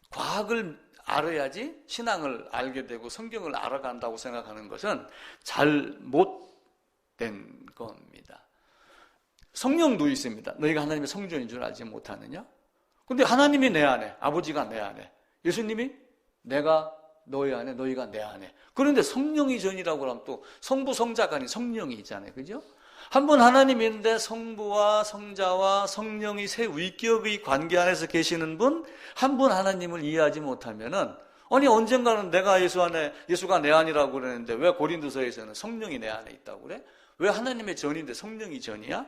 과학을 알아야지 신앙을 알게 되고 성경을 알아간다고 생각하는 것은 잘못된 겁니다. 성령도 있습니다. 너희가 하나님의 성전인 줄 알지 못하느냐? 근데 하나님이 내 안에, 아버지가 내 안에, 예수님이 내가 너희 안에, 너희가 내 안에. 그런데 성령이 전이라고 하면 또 성부, 성자가 아닌 성령이 있잖아요. 그죠? 한 분 하나님이 있는데 성부와 성자와 성령이 세 위격의 관계 안에서 계시는 분, 한 분 하나님을 이해하지 못하면은, 아니, 언젠가는 내가 예수 안에, 예수가 내 안이라고 그러는데 왜 고린도서에서는 성령이 내 안에 있다고 그래? 왜 하나님의 전인데 성령이 전이야?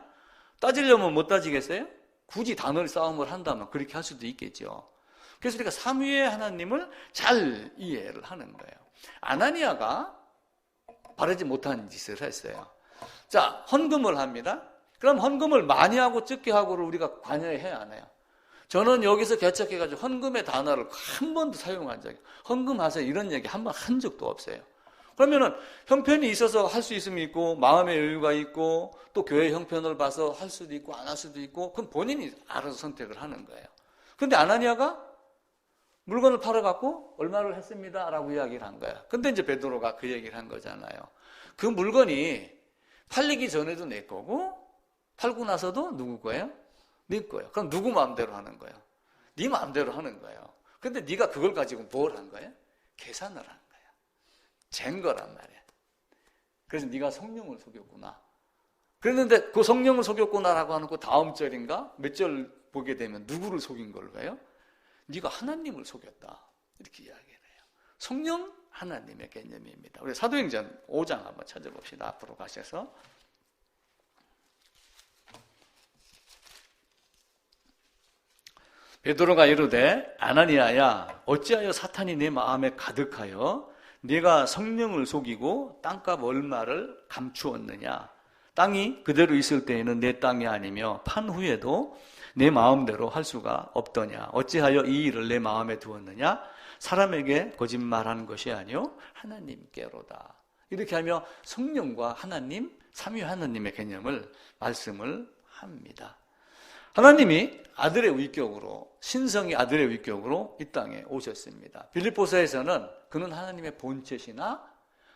따지려면 못 따지겠어요? 굳이 단어를 싸움을 한다면 그렇게 할 수도 있겠죠. 그래서 우리가 삼위의 하나님을 잘 이해를 하는 거예요. 아나니아가 바르지 못한 짓을 했어요. 자, 헌금을 합니다. 그럼 헌금을 많이 하고 적게 하고를 우리가 관여해야 하나요? 저는 여기서 개척해가지고 헌금의 단어를 한 번도 사용한 적이, 헌금하세요 이런 얘기 한 번 한 적도 없어요. 그러면은 형편이 있어서 할 수 있으면 있고 마음의 여유가 있고 또 교회 형편을 봐서 할 수도 있고 안 할 수도 있고 그건 본인이 알아서 선택을 하는 거예요. 근데 아나니아가 물건을 팔아갖고 얼마를 했습니다 라고 이야기를 한 거야. 근데 이제 베드로가 그 얘기를 한 거잖아요. 그 물건이 팔리기 전에도 내 거고 팔고 나서도 누구 거예요? 네 거예요. 그럼 누구 마음대로 하는 거예요? 네 마음대로 하는 거예요. 근데 네가 그걸 가지고 뭘 한 거예요? 계산을 한 거예요. 잰 거란 말이야. 그래서 네가 성령을 속였구나. 그랬는데 그 성령을 속였구나라고 하는 그 다음 절인가? 몇 절 보게 되면 누구를 속인 걸로 해요? 네가 하나님을 속였다. 이렇게 이야기를 해요. 성령 하나님의 개념입니다. 우리 사도행전 5장 한번 찾아봅시다. 앞으로 가셔서. 베드로가 이르되 아나니아야 어찌하여 사탄이 내 마음에 가득하여 네가 성령을 속이고 땅값 얼마를 감추었느냐. 땅이 그대로 있을 때에는 내 땅이 아니며 판 후에도 내 마음대로 할 수가 없더냐. 어찌하여 이 일을 내 마음에 두었느냐. 사람에게 거짓말하는 것이 아니요 하나님께로다. 이렇게 하며 성령과 하나님, 삼위 하나님의 개념을 말씀을 합니다. 하나님이 아들의 위격으로, 신성이 아들의 위격으로 이 땅에 오셨습니다. 빌립보서에서는 그는 하나님의 본체시나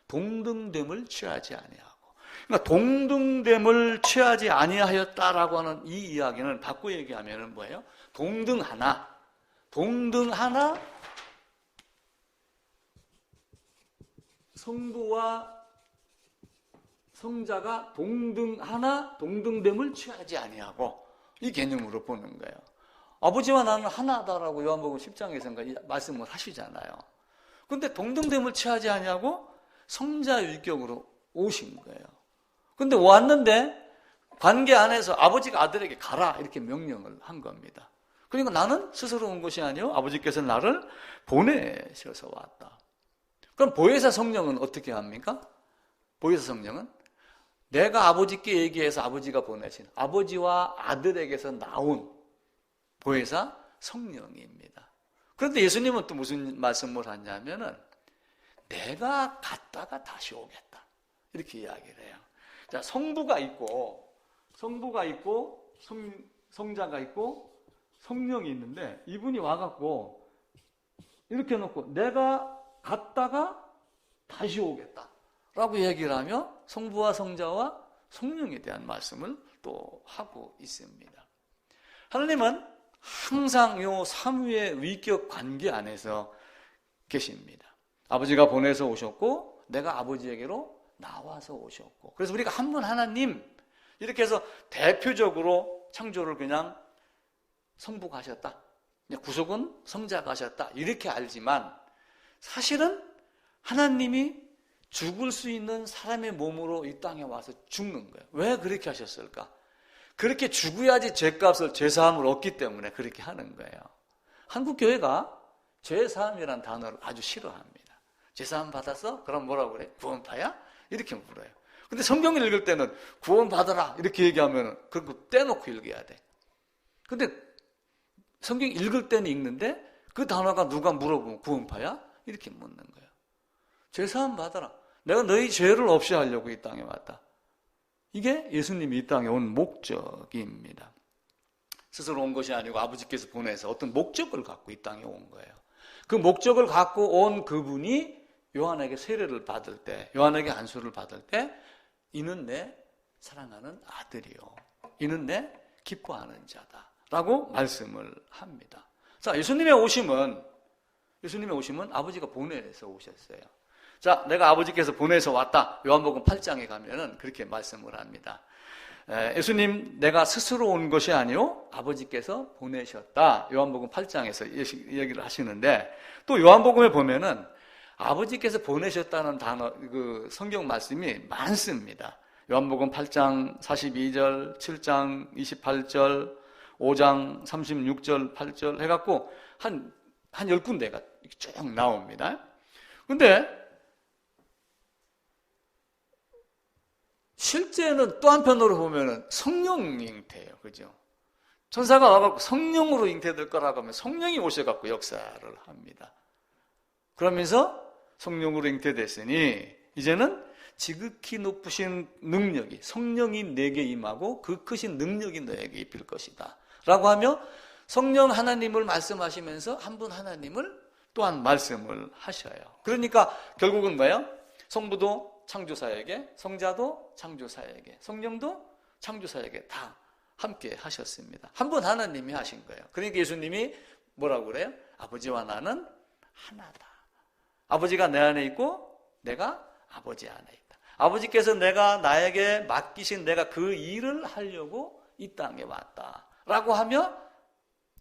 동등됨을 취하지 아니하고, 그러니까 동등됨을 취하지 아니하였다라고 하는 이 이야기는 바꿔 얘기하면 뭐예요? 동등하나 성부와 성자가 동등하나 동등됨을 취하지 아니하고, 이 개념으로 보는 거예요. 아버지와 나는 하나다라고 요한복음 10장에서 말씀을 하시잖아요. 그런데 동등됨을 취하지 아니하고 성자의 위격으로 오신 거예요. 근데 왔는데 관계 안에서 아버지가 아들에게 가라 이렇게 명령을 한 겁니다. 그러니까 나는 스스로 온 것이 아니요 아버지께서 나를 보내셔서 왔다. 그럼 보혜사 성령은 어떻게 합니까? 보혜사 성령은 내가 아버지께 얘기해서 아버지가 보내신 아버지와 아들에게서 나온 보혜사 성령입니다. 그런데 예수님은 또 무슨 말씀을 하냐면은 내가 갔다가 다시 오겠다 이렇게 이야기를 해요. 자, 성부가 있고 성자가 있고 성령이 있는데, 이분이 와갖고 이렇게 해놓고 내가 갔다가 다시 오겠다 라고 얘기를 하며 성부와 성자와 성령에 대한 말씀을 또 하고 있습니다. 하나님은 항상 요 삼위의 위격 관계 안에서 계십니다. 아버지가 보내서 오셨고 내가 아버지에게로 나와서 오셨고, 그래서 우리가 한 분 하나님 이렇게 해서 대표적으로 창조를 그냥 성부가 하셨다, 구속은 성자가 하셨다 이렇게 알지만, 사실은 하나님이 죽을 수 있는 사람의 몸으로 이 땅에 와서 죽는 거예요. 왜 그렇게 하셨을까? 그렇게 죽어야지 죄값을, 죄사함을 얻기 때문에 그렇게 하는 거예요. 한국 교회가 죄사함이라는 단어를 아주 싫어합니다. 죄사함 받았어? 그럼 뭐라고 그래? 구원파야? 이렇게 물어요. 근데 성경을 읽을 때는 구원받아라 이렇게 얘기하면 그거 떼놓고 읽어야 돼. 근데 성경 읽을 때는 읽는데 그 단어가 누가 물어보면 구원파야? 이렇게 묻는 거예요. 죄사함 받아라. 내가 너희 죄를 없이 하려고 이 땅에 왔다. 이게 예수님이 이 땅에 온 목적입니다. 스스로 온 것이 아니고 아버지께서 보내서 어떤 목적을 갖고 이 땅에 온 거예요. 그 목적을 갖고 온 그분이 요한에게 세례를 받을 때, 요한에게 안수를 받을 때, 이는 내 사랑하는 아들이요, 이는 내 기뻐하는 자다 라고 말씀을 합니다. 자, 예수님의 오심은 아버지가 보내서 오셨어요. 자, 내가 아버지께서 보내서 왔다. 요한복음 8장에 가면은 그렇게 말씀을 합니다. 예수님, 내가 스스로 온 것이 아니요 아버지께서 보내셨다. 요한복음 8장에서 얘기를 하시는데, 또 요한복음에 보면은 아버지께서 보내셨다는 단어, 그 성경 말씀이 많습니다. 요한복음 8장 42절, 7장 28절, 5장 36절, 8절 해갖고 한 10군데가 쭉 나옵니다. 근데 실제는 또 한편으로 보면은 성령 잉태예요. 그죠? 천사가 와갖고 성령으로 잉태될 거라고 하면 성령이 오셔갖고 역사를 합니다. 그러면서 성령으로 잉태됐으니 이제는 지극히 높으신 능력이, 성령이 내게 임하고 그 크신 능력이 너에게 입힐 것이다 라고 하며 성령 하나님을 말씀하시면서 한 분 하나님을 또한 말씀을 하셔요. 그러니까 결국은 뭐예요? 성부도 창조사에게, 성자도 창조사에게, 성령도 창조사에게 다 함께 하셨습니다. 한 분 하나님이 하신 거예요. 그러니까 예수님이 뭐라고 그래요? 아버지와 나는 하나다. 아버지가 내 안에 있고 내가 아버지 안에 있다. 아버지께서 내가 나에게 맡기신 내가 그 일을 하려고 이 땅에 왔다 라고 하며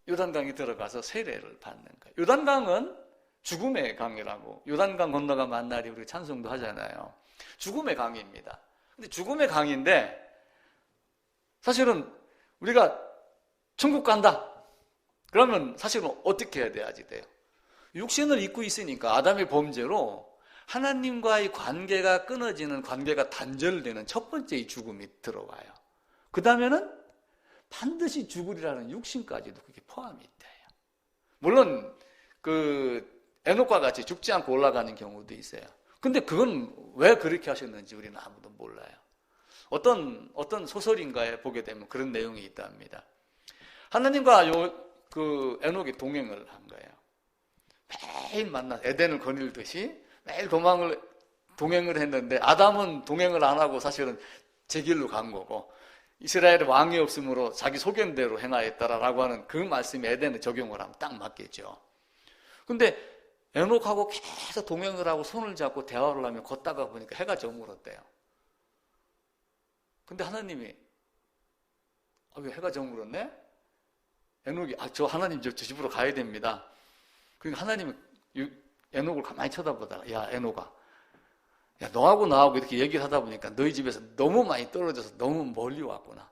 요단강에 들어가서 세례를 받는 거예요. 요단강은 죽음의 강이라고, 요단강 건너가 만날이 우리 찬송도 하잖아요. 죽음의 강입니다. 근데 죽음의 강인데 사실은 우리가 천국 간다 그러면 사실은 어떻게 해야 돼요? 육신을 입고 있으니까 아담의 범죄로 하나님과의 관계가 끊어지는, 관계가 단절되는 첫 번째 이 죽음이 들어와요. 그 다음에는 반드시 죽으리라는 육신까지도 그게 포함이 돼요. 물론 그 에녹과 같이 죽지 않고 올라가는 경우도 있어요. 근데 그건 왜 그렇게 하셨는지 우리는 아무도 몰라요. 어떤 소설인가에 보게 되면 그런 내용이 있답니다. 하나님과 그 에녹이 동행을 한 거예요. 매일 만나 에덴을 거닐듯이 매일 동행을 했는데 아담은 동행을 안 하고 사실은 제 길로 간 거고 이스라엘의 왕이 없으므로 자기 소견대로 행하였다라고 하는 그 말씀이 에덴에 적용을 하면 딱 맞겠죠. 근데 에녹하고 계속 동행을 하고 손을 잡고 대화를 하며 걷다가 보니까 해가 저물었대요. 근데 하나님이 왜 해가 저물었네? 에녹이 저 하나님 저 집으로 가야 됩니다. 그러니까 하나님이 에녹을 가만히 쳐다보다가 야 에녹아, 야 너하고 나하고 이렇게 얘기를 하다 보니까 너희 집에서 너무 많이 떨어져서 너무 멀리 왔구나.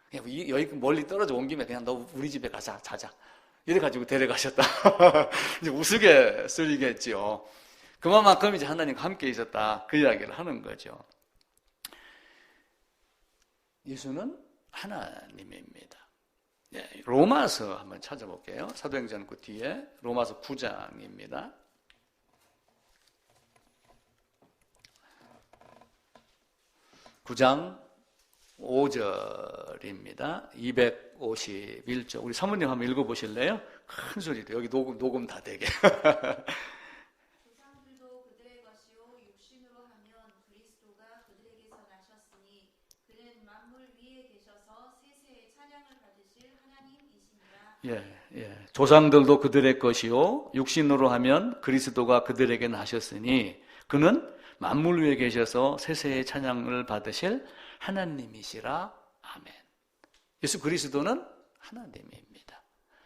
그냥 여기 멀리 떨어져 온 김에 그냥 너 우리 집에 가자 자자. 이래가지고 데려가셨다. 이제 우스갯소리겠죠. 그만큼 이제 하나님과 함께 있었다. 그 이야기를 하는 거죠. 예수는 하나님입니다. 네, 로마서 한번 찾아볼게요. 사도행전 그 뒤에 로마서 9장입니다. 9장 5절입니다. 251쪽. 우리 사모님 한번 읽어보실래요? 큰 소리로. 여기 녹음 다 되게. 조상들도 그들의 것이요 육신으로 하면 그리스도가 그들에게서 나셨으니 그는 만물 위에 계셔서 세세의 찬양을 받으실 하나님이시니라. 조상들도 그들의 것이요 육신으로 하면 그리스도가 그들에게 나셨으니 그는 만물 위에 계셔서 세세의 찬양을 받으실 하나님이시라. 아멘. 예수 그리스도는 하나님입니다.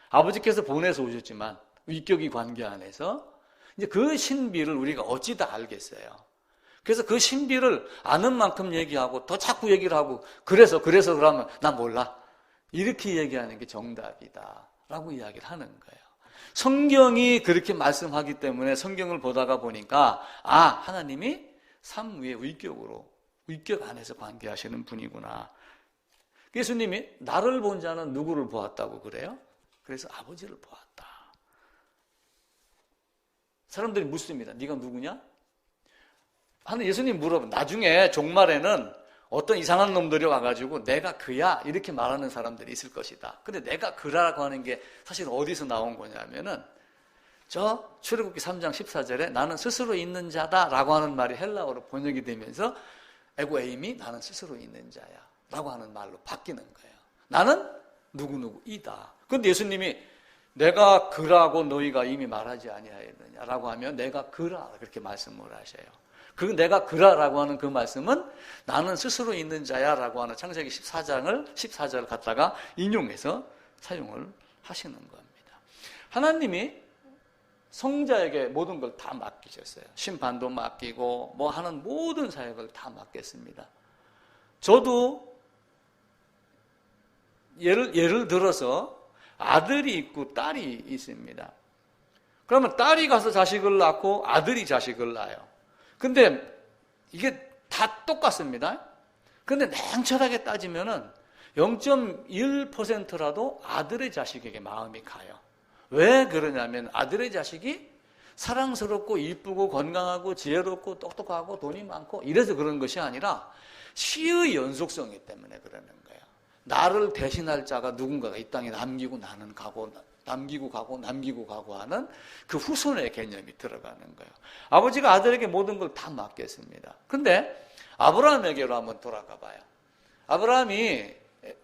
아버지께서 보내서 오셨지만 위격의 관계 안에서 이제 그 신비를 우리가 어찌 다 알겠어요. 그래서 그 신비를 아는 만큼 얘기하고 더 자꾸 얘기를 하고 그래서 그러면 나 몰라. 이렇게 얘기하는 게 정답이다 라고 이야기를 하는 거예요. 성경이 그렇게 말씀하기 때문에 성경을 보다가 보니까 하나님이 삶 위에 위격 안에서 관계하시는 분이구나. 예수님이 나를 본 자는 누구를 보았다고 그래요? 그래서 아버지를 보았다. 사람들이 묻습니다. 네가 누구냐? 하는 예수님 물어봐. 나중에 종말에는 어떤 이상한 놈들이 와가지고 내가 그야 이렇게 말하는 사람들이 있을 것이다. 근데 내가 그라고 하는 게 사실 어디서 나온 거냐면은 저 출애굽기 3장 14절에 나는 스스로 있는 자다 라고 하는 말이 헬라어로 번역이 되면서 에고 에임이 나는 스스로 있는 자야 라고 하는 말로 바뀌는 거예요. 나는 누구누구이다. 그런데 예수님이 내가 그라고 너희가 이미 말하지 아니하였느냐라고 하면 내가 그라 그렇게 말씀을 하셔요. 그 내가 그라라고 하는 그 말씀은 나는 스스로 있는 자야라고 하는 창세기 14절을 갖다가 인용해서 사용을 하시는 겁니다. 하나님이 성자에게 모든 걸 다 맡기셨어요. 심판도 맡기고 뭐 하는 모든 사역을 다 맡겼습니다. 저도 예를 들어서 아들이 있고 딸이 있습니다. 그러면 딸이 가서 자식을 낳고 아들이 자식을 낳아요. 근데 이게 다 똑같습니다. 근데 냉철하게 따지면은 0.1%라도 아들의 자식에게 마음이 가요. 왜 그러냐면 아들의 자식이 사랑스럽고 이쁘고 건강하고 지혜롭고 똑똑하고 돈이 많고 이래서 그런 것이 아니라 시의 연속성이 때문에 그러는 거예요. 나를 대신할 자가 누군가가 이 땅에 남기고 나는 가고 남기고 가고 하는 그 후손의 개념이 들어가는 거예요. 아버지가 아들에게 모든 걸 다 맡겼습니다. 근데 아브라함에게로 한번 돌아가 봐요. 아브라함이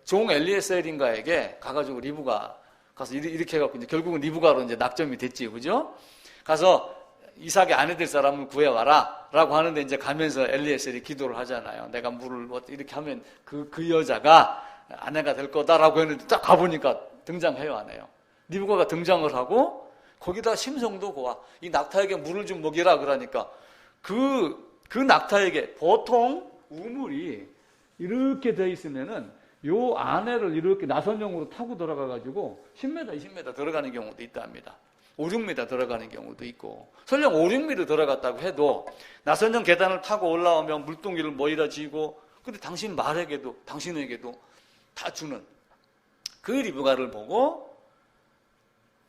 종 엘리에셀인가에게 가가지고 리브가 가서 이렇게 해갖고 이제 결국은 리브가로 이제 낙점이 됐지, 그죠? 가서 이삭의 아내 될 사람을 구해와라 라고 하는데 이제 가면서 엘리에셀이 기도를 하잖아요. 내가 물을 이렇게 하면 그 여자가 아내가 될 거다라고 했는데 딱 가보니까 등장해요, 안 해요? 리브가가 등장을 하고 거기다 심성도 고와. 이 낙타에게 물을 좀 먹이라 그러니까 그 낙타에게 보통 우물이 이렇게 돼 있으면은 요 아내를 이렇게 나선형으로 타고 들어가가지고 10m, 20m 들어가는 경우도 있답니다. 5, 6m 들어가는 경우도 있고 설령 5, 6m 들어갔다고 해도 나선형 계단을 타고 올라오면 물동이를 모이라 지고 근데 당신에게도 다 주는 그 리브가를 보고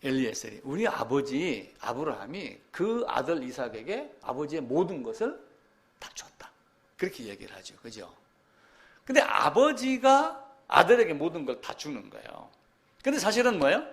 엘리에셀이 우리 아버지 아브라함이 그 아들 이삭에게 아버지의 모든 것을 다 줬다. 그렇게 얘기를 하죠. 그죠? 근데 아버지가 아들에게 모든 걸 다 주는 거예요. 근데 사실은 뭐예요?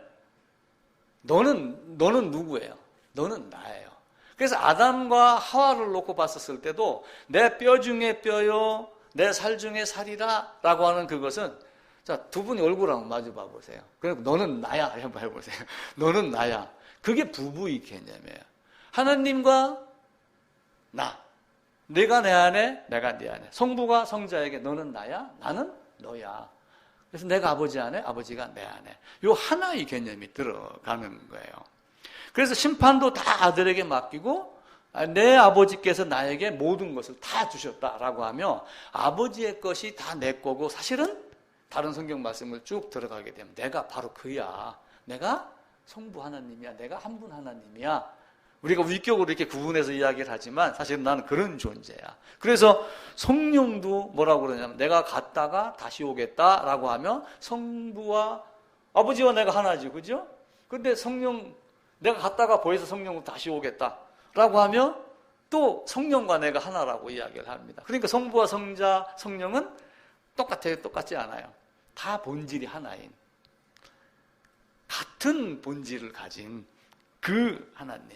너는 누구예요? 너는 나예요. 그래서 아담과 하와를 놓고 봤었을 때도 내 뼈 중에 뼈요, 내 살 중에 살이라 라고 하는 그것은 자, 두 분이 얼굴 한번 마주 봐보세요. 그럼 너는 나야 한번 해보세요. 너는 나야. 그게 부부의 개념이에요. 하나님과 나. 네가 내 안에, 내가 네 안에. 성부가 성자에게 너는 나야, 나는 너야. 그래서 내가 아버지 안에, 아버지가 내 안에. 요 하나의 개념이 들어가는 거예요. 그래서 심판도 다 아들에게 맡기고 내 아버지께서 나에게 모든 것을 다 주셨다라고 하며 아버지의 것이 다 내 거고 사실은 다른 성경 말씀을 쭉 들어가게 되면 내가 바로 그야. 내가 성부 하나님이야. 내가 한 분 하나님이야. 우리가 위격으로 이렇게 구분해서 이야기를 하지만 사실은 나는 그런 존재야. 그래서 성령도 뭐라고 그러냐면 내가 갔다가 다시 오겠다라고 하면 성부와 아버지와 내가 하나지. 그죠? 근데 성령 내가 갔다가 보여서 성령으로 다시 오겠다라고 하면 또 성령과 내가 하나라고 이야기를 합니다. 그러니까 성부와 성자, 성령은 똑같아요? 똑같지 않아요. 다 본질이 하나인 같은 본질을 가진 그 하나님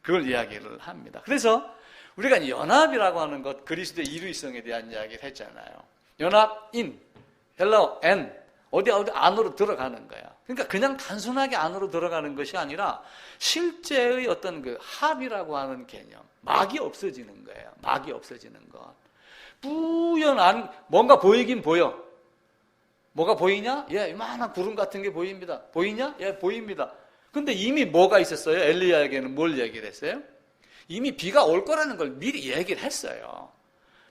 그걸 이야기를 합니다. 그래서 우리가 연합이라고 하는 것 그리스도의 일위성에 대한 이야기를 했잖아요. 연합인, 헬라어 N 어디 안으로 들어가는 거야. 그러니까 그냥 단순하게 안으로 들어가는 것이 아니라 실제의 어떤 그 합이라고 하는 개념 막이 없어지는 거예요. 막이 없어지는 것. 뿌연한 뭔가 보이긴 보여. 뭐가 보이냐? 예, 이만한 구름 같은 게 보입니다. 보이냐? 예, 보입니다. 근데 이미 뭐가 있었어요? 엘리야에게는 뭘 얘기를 했어요? 이미 비가 올 거라는 걸 미리 얘기를 했어요.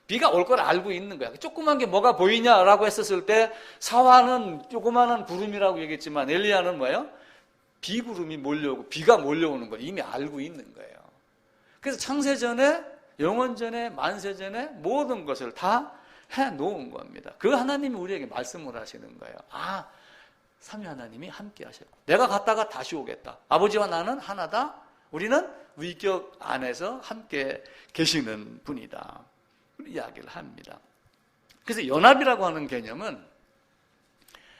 비가 올 걸 알고 있는 거야. 조그만 게 뭐가 보이냐라고 했었을 때 사화는 조그만한 구름이라고 얘기했지만 엘리야는 뭐예요? 비구름이 몰려오고 비가 몰려오는 걸 이미 알고 있는 거예요. 그래서 창세전에 영원전에 만세전에 모든 것을 다 해놓은 겁니다. 그 하나님이 우리에게 말씀을 하시는 거예요. 아, 삼위 하나님이 함께 하셨고 내가 갔다가 다시 오겠다. 아버지와 나는 하나다. 우리는 위격 안에서 함께 계시는 분이다. 이야기를 합니다. 그래서 연합이라고 하는 개념은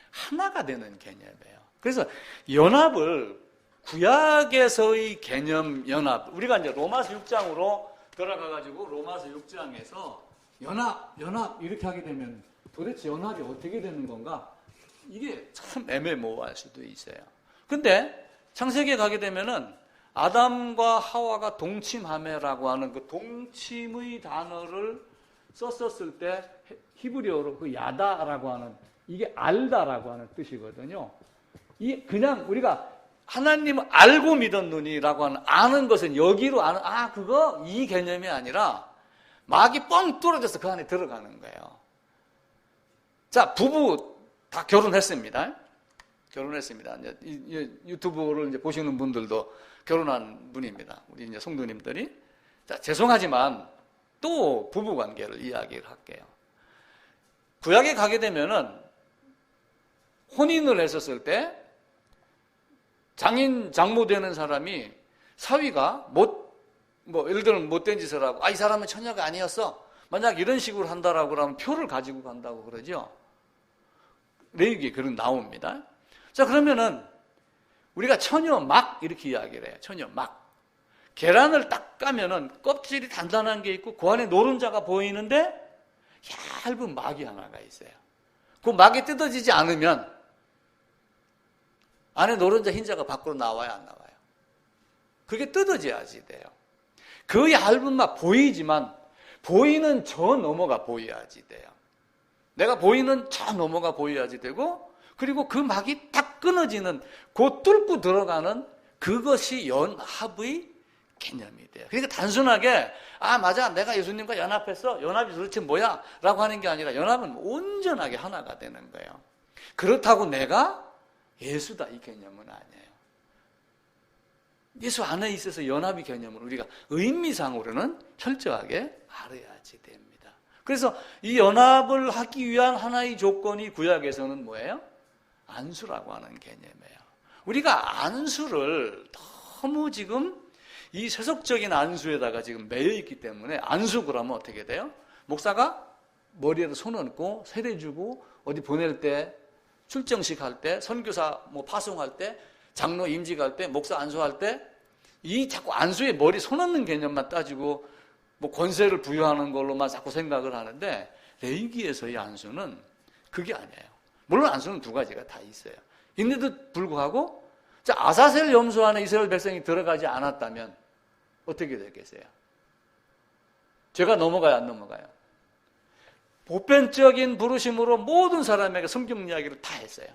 하나가 되는 개념이에요. 그래서 연합을 구약에서의 개념 연합 우리가 이제 로마서 6장으로 들어가가지고 로마서 6장에서 연합 이렇게 하게 되면 도대체 연합이 어떻게 되는 건가? 이게 참 애매모호할 수도 있어요. 근데 창세기에 가게 되면은 아담과 하와가 동침하매라고 하는 그 동침의 단어를 썼었을 때 히브리어로 그 야다라고 하는 이게 알다라고 하는 뜻이거든요. 이 그냥 우리가 하나님을 알고 믿었느니라고 하는 아는 것은 여기로 아는 그거 이 개념이 아니라 막이 뻥 뚫어져서 그 안에 들어가는 거예요. 자, 부부 다 결혼했습니다. 결혼했습니다. 이제 유튜브를 이제 보시는 분들도 결혼한 분입니다. 우리 이제 성도님들이. 자, 죄송하지만 또 부부 관계를 이야기를 할게요. 구약에 가게 되면은 혼인을 했었을 때 장인, 장모 되는 사람이 사위가 예를 들면 못된 짓을 하고, 이 사람은 처녀가 아니었어. 만약 이런 식으로 한다라고 그러면 표를 가지고 간다고 그러죠. 레위기에 그런 나옵니다. 자, 그러면은 우리가 처녀 막 이렇게 이야기를 해요. 처녀 막. 계란을 딱 까면은 껍질이 단단한 게 있고 그 안에 노른자가 보이는데 얇은 막이 하나가 있어요. 그 막이 뜯어지지 않으면 안에 노른자 흰자가 밖으로 나와야 안 나와요. 그게 뜯어져야지 돼요. 그 얇은 막 보이지만 보이는 저 너머가 보여야지 돼요. 내가 보이는 저 너머가 보여야지 되고 그리고 그 막이 딱 끊어지는 그 뚫고 들어가는 그것이 연합의 개념이 돼요. 그러니까 단순하게 맞아 내가 예수님과 연합했어. 연합이 도대체 뭐야? 라고 하는 게 아니라 연합은 온전하게 하나가 되는 거예요. 그렇다고 내가 예수다 이 개념은 아니에요. 예수 안에 있어서 연합의 개념을 우리가 의미상으로는 철저하게 알아야지 됩니다. 그래서 이 연합을 하기 위한 하나의 조건이 구약에서는 뭐예요? 안수라고 하는 개념이에요. 우리가 안수를 너무 지금 이 세속적인 안수에다가 지금 매여 있기 때문에 안수 그러면 어떻게 돼요? 목사가 머리에다 손 얹고 세례 주고 어디 보낼 때 출정식 할 때 선교사 뭐 파송할 때 장로 임직 할 때 목사 안수할 때 이 자꾸 안수에 머리 손 얹는 개념만 따지고 뭐 권세를 부여하는 걸로만 자꾸 생각을 하는데 레위기에서의 안수는 그게 아니에요. 물론 안수는 두 가지가 다 있어요. 있는데도 불구하고 아사셀 염소 안에 이스라엘 백성이 들어가지 않았다면 어떻게 됐겠어요? 죄가 넘어가요, 안 넘어가요? 보편적인 부르심으로 모든 사람에게 성경 이야기를 다 했어요.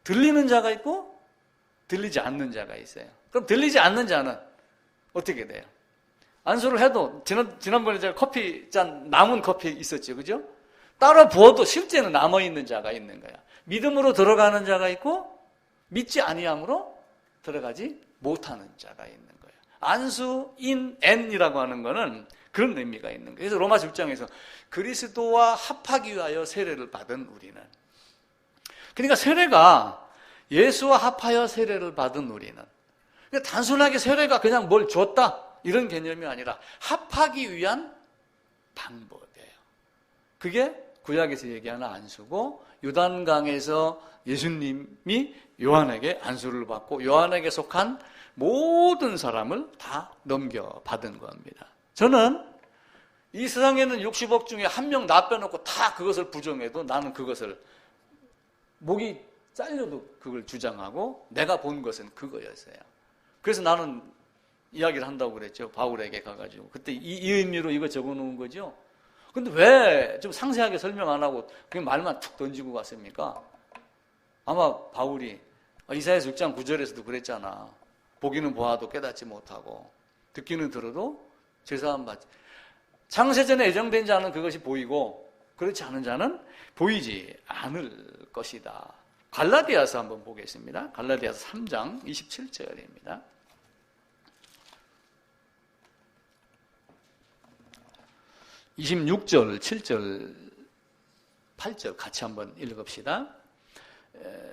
들리는 자가 있고 들리지 않는 자가 있어요. 그럼 들리지 않는 자는 어떻게 돼요? 안수를 해도 지난번에 제가 커피 잔 남은 커피 있었죠, 그죠? 따로 부어도 실제는 남아있는 자가 있는 거야. 믿음으로 들어가는 자가 있고 믿지 아니함으로 들어가지 못하는 자가 있는 거예요. 안수 인 엔이라고 하는 거는 그런 의미가 있는 거예요. 그래서 로마서 6장에서 그리스도와 합하기 위하여 세례를 받은 우리는, 그러니까 세례가 예수와 합하여 세례를 받은 우리는, 그러니까 단순하게 세례가 그냥 뭘 줬다 이런 개념이 아니라 합하기 위한 방법이에요. 그게 구약에서 얘기하는 안수고, 요단강에서 예수님이 요한에게 안수를 받고 요한에게 속한 모든 사람을 다 넘겨받은 겁니다. 저는 이 세상에는 60억 중에 한 명 나 빼놓고 다 그것을 부정해도 나는 그것을 목이 잘려도 그걸 주장하고 내가 본 것은 그거였어요. 그래서 나는 이야기를 한다고 그랬죠. 바울에게 가가지고. 그때 이 의미로 이거 적어놓은 거죠. 근데 왜 좀 상세하게 설명 안 하고 그냥 말만 툭 던지고 갔습니까? 아마 바울이 이사야서 6장 9절에서도 그랬잖아. 보기는 보아도 깨닫지 못하고 듣기는 들어도 제사함 받지. 창세전에 예정된 자는 그것이 보이고 그렇지 않은 자는 보이지 않을 것이다. 갈라디아서 한번 보겠습니다. 갈라디아서 3장 27절입니다. 26절, 7절, 8절 같이 한번 읽읍시다.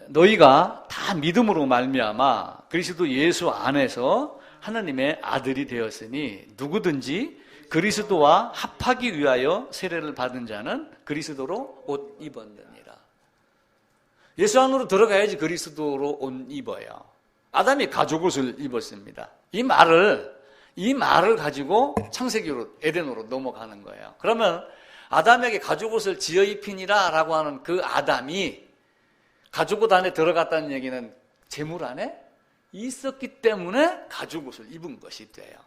너희가 다 믿음으로 말미암아 그리스도 예수 안에서 하나님의 아들이 되었으니 누구든지 그리스도와 합하기 위하여 세례를 받은 자는 그리스도로 옷 입었느니라. 예수 안으로 들어가야지 그리스도로 옷 입어요. 아담이 가죽옷을 입었습니다. 이 말을 가지고 창세기로 에덴으로 넘어가는 거예요. 그러면 아담에게 가죽옷을 지어 입히니라 라고 하는 그 아담이 가죽옷 안에 들어갔다는 얘기는 재물 안에 있었기 때문에 가죽옷을 입은 것이 돼요.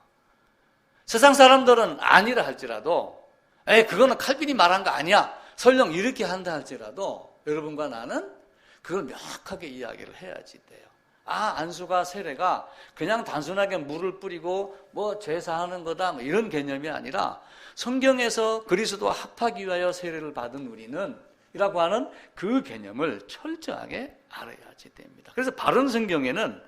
세상 사람들은 아니라 할지라도 그거는 칼빈이 말한 거 아니야 설령 이렇게 한다 할지라도 여러분과 나는 그걸 명확하게 이야기를 해야지 돼요. 안수가 세례가 그냥 단순하게 물을 뿌리고 뭐 제사하는 거다 뭐 이런 개념이 아니라 성경에서 그리스도와 합하기 위하여 세례를 받은 우리는 이라고 하는 그 개념을 철저하게 알아야지 됩니다. 그래서 바른 성경에는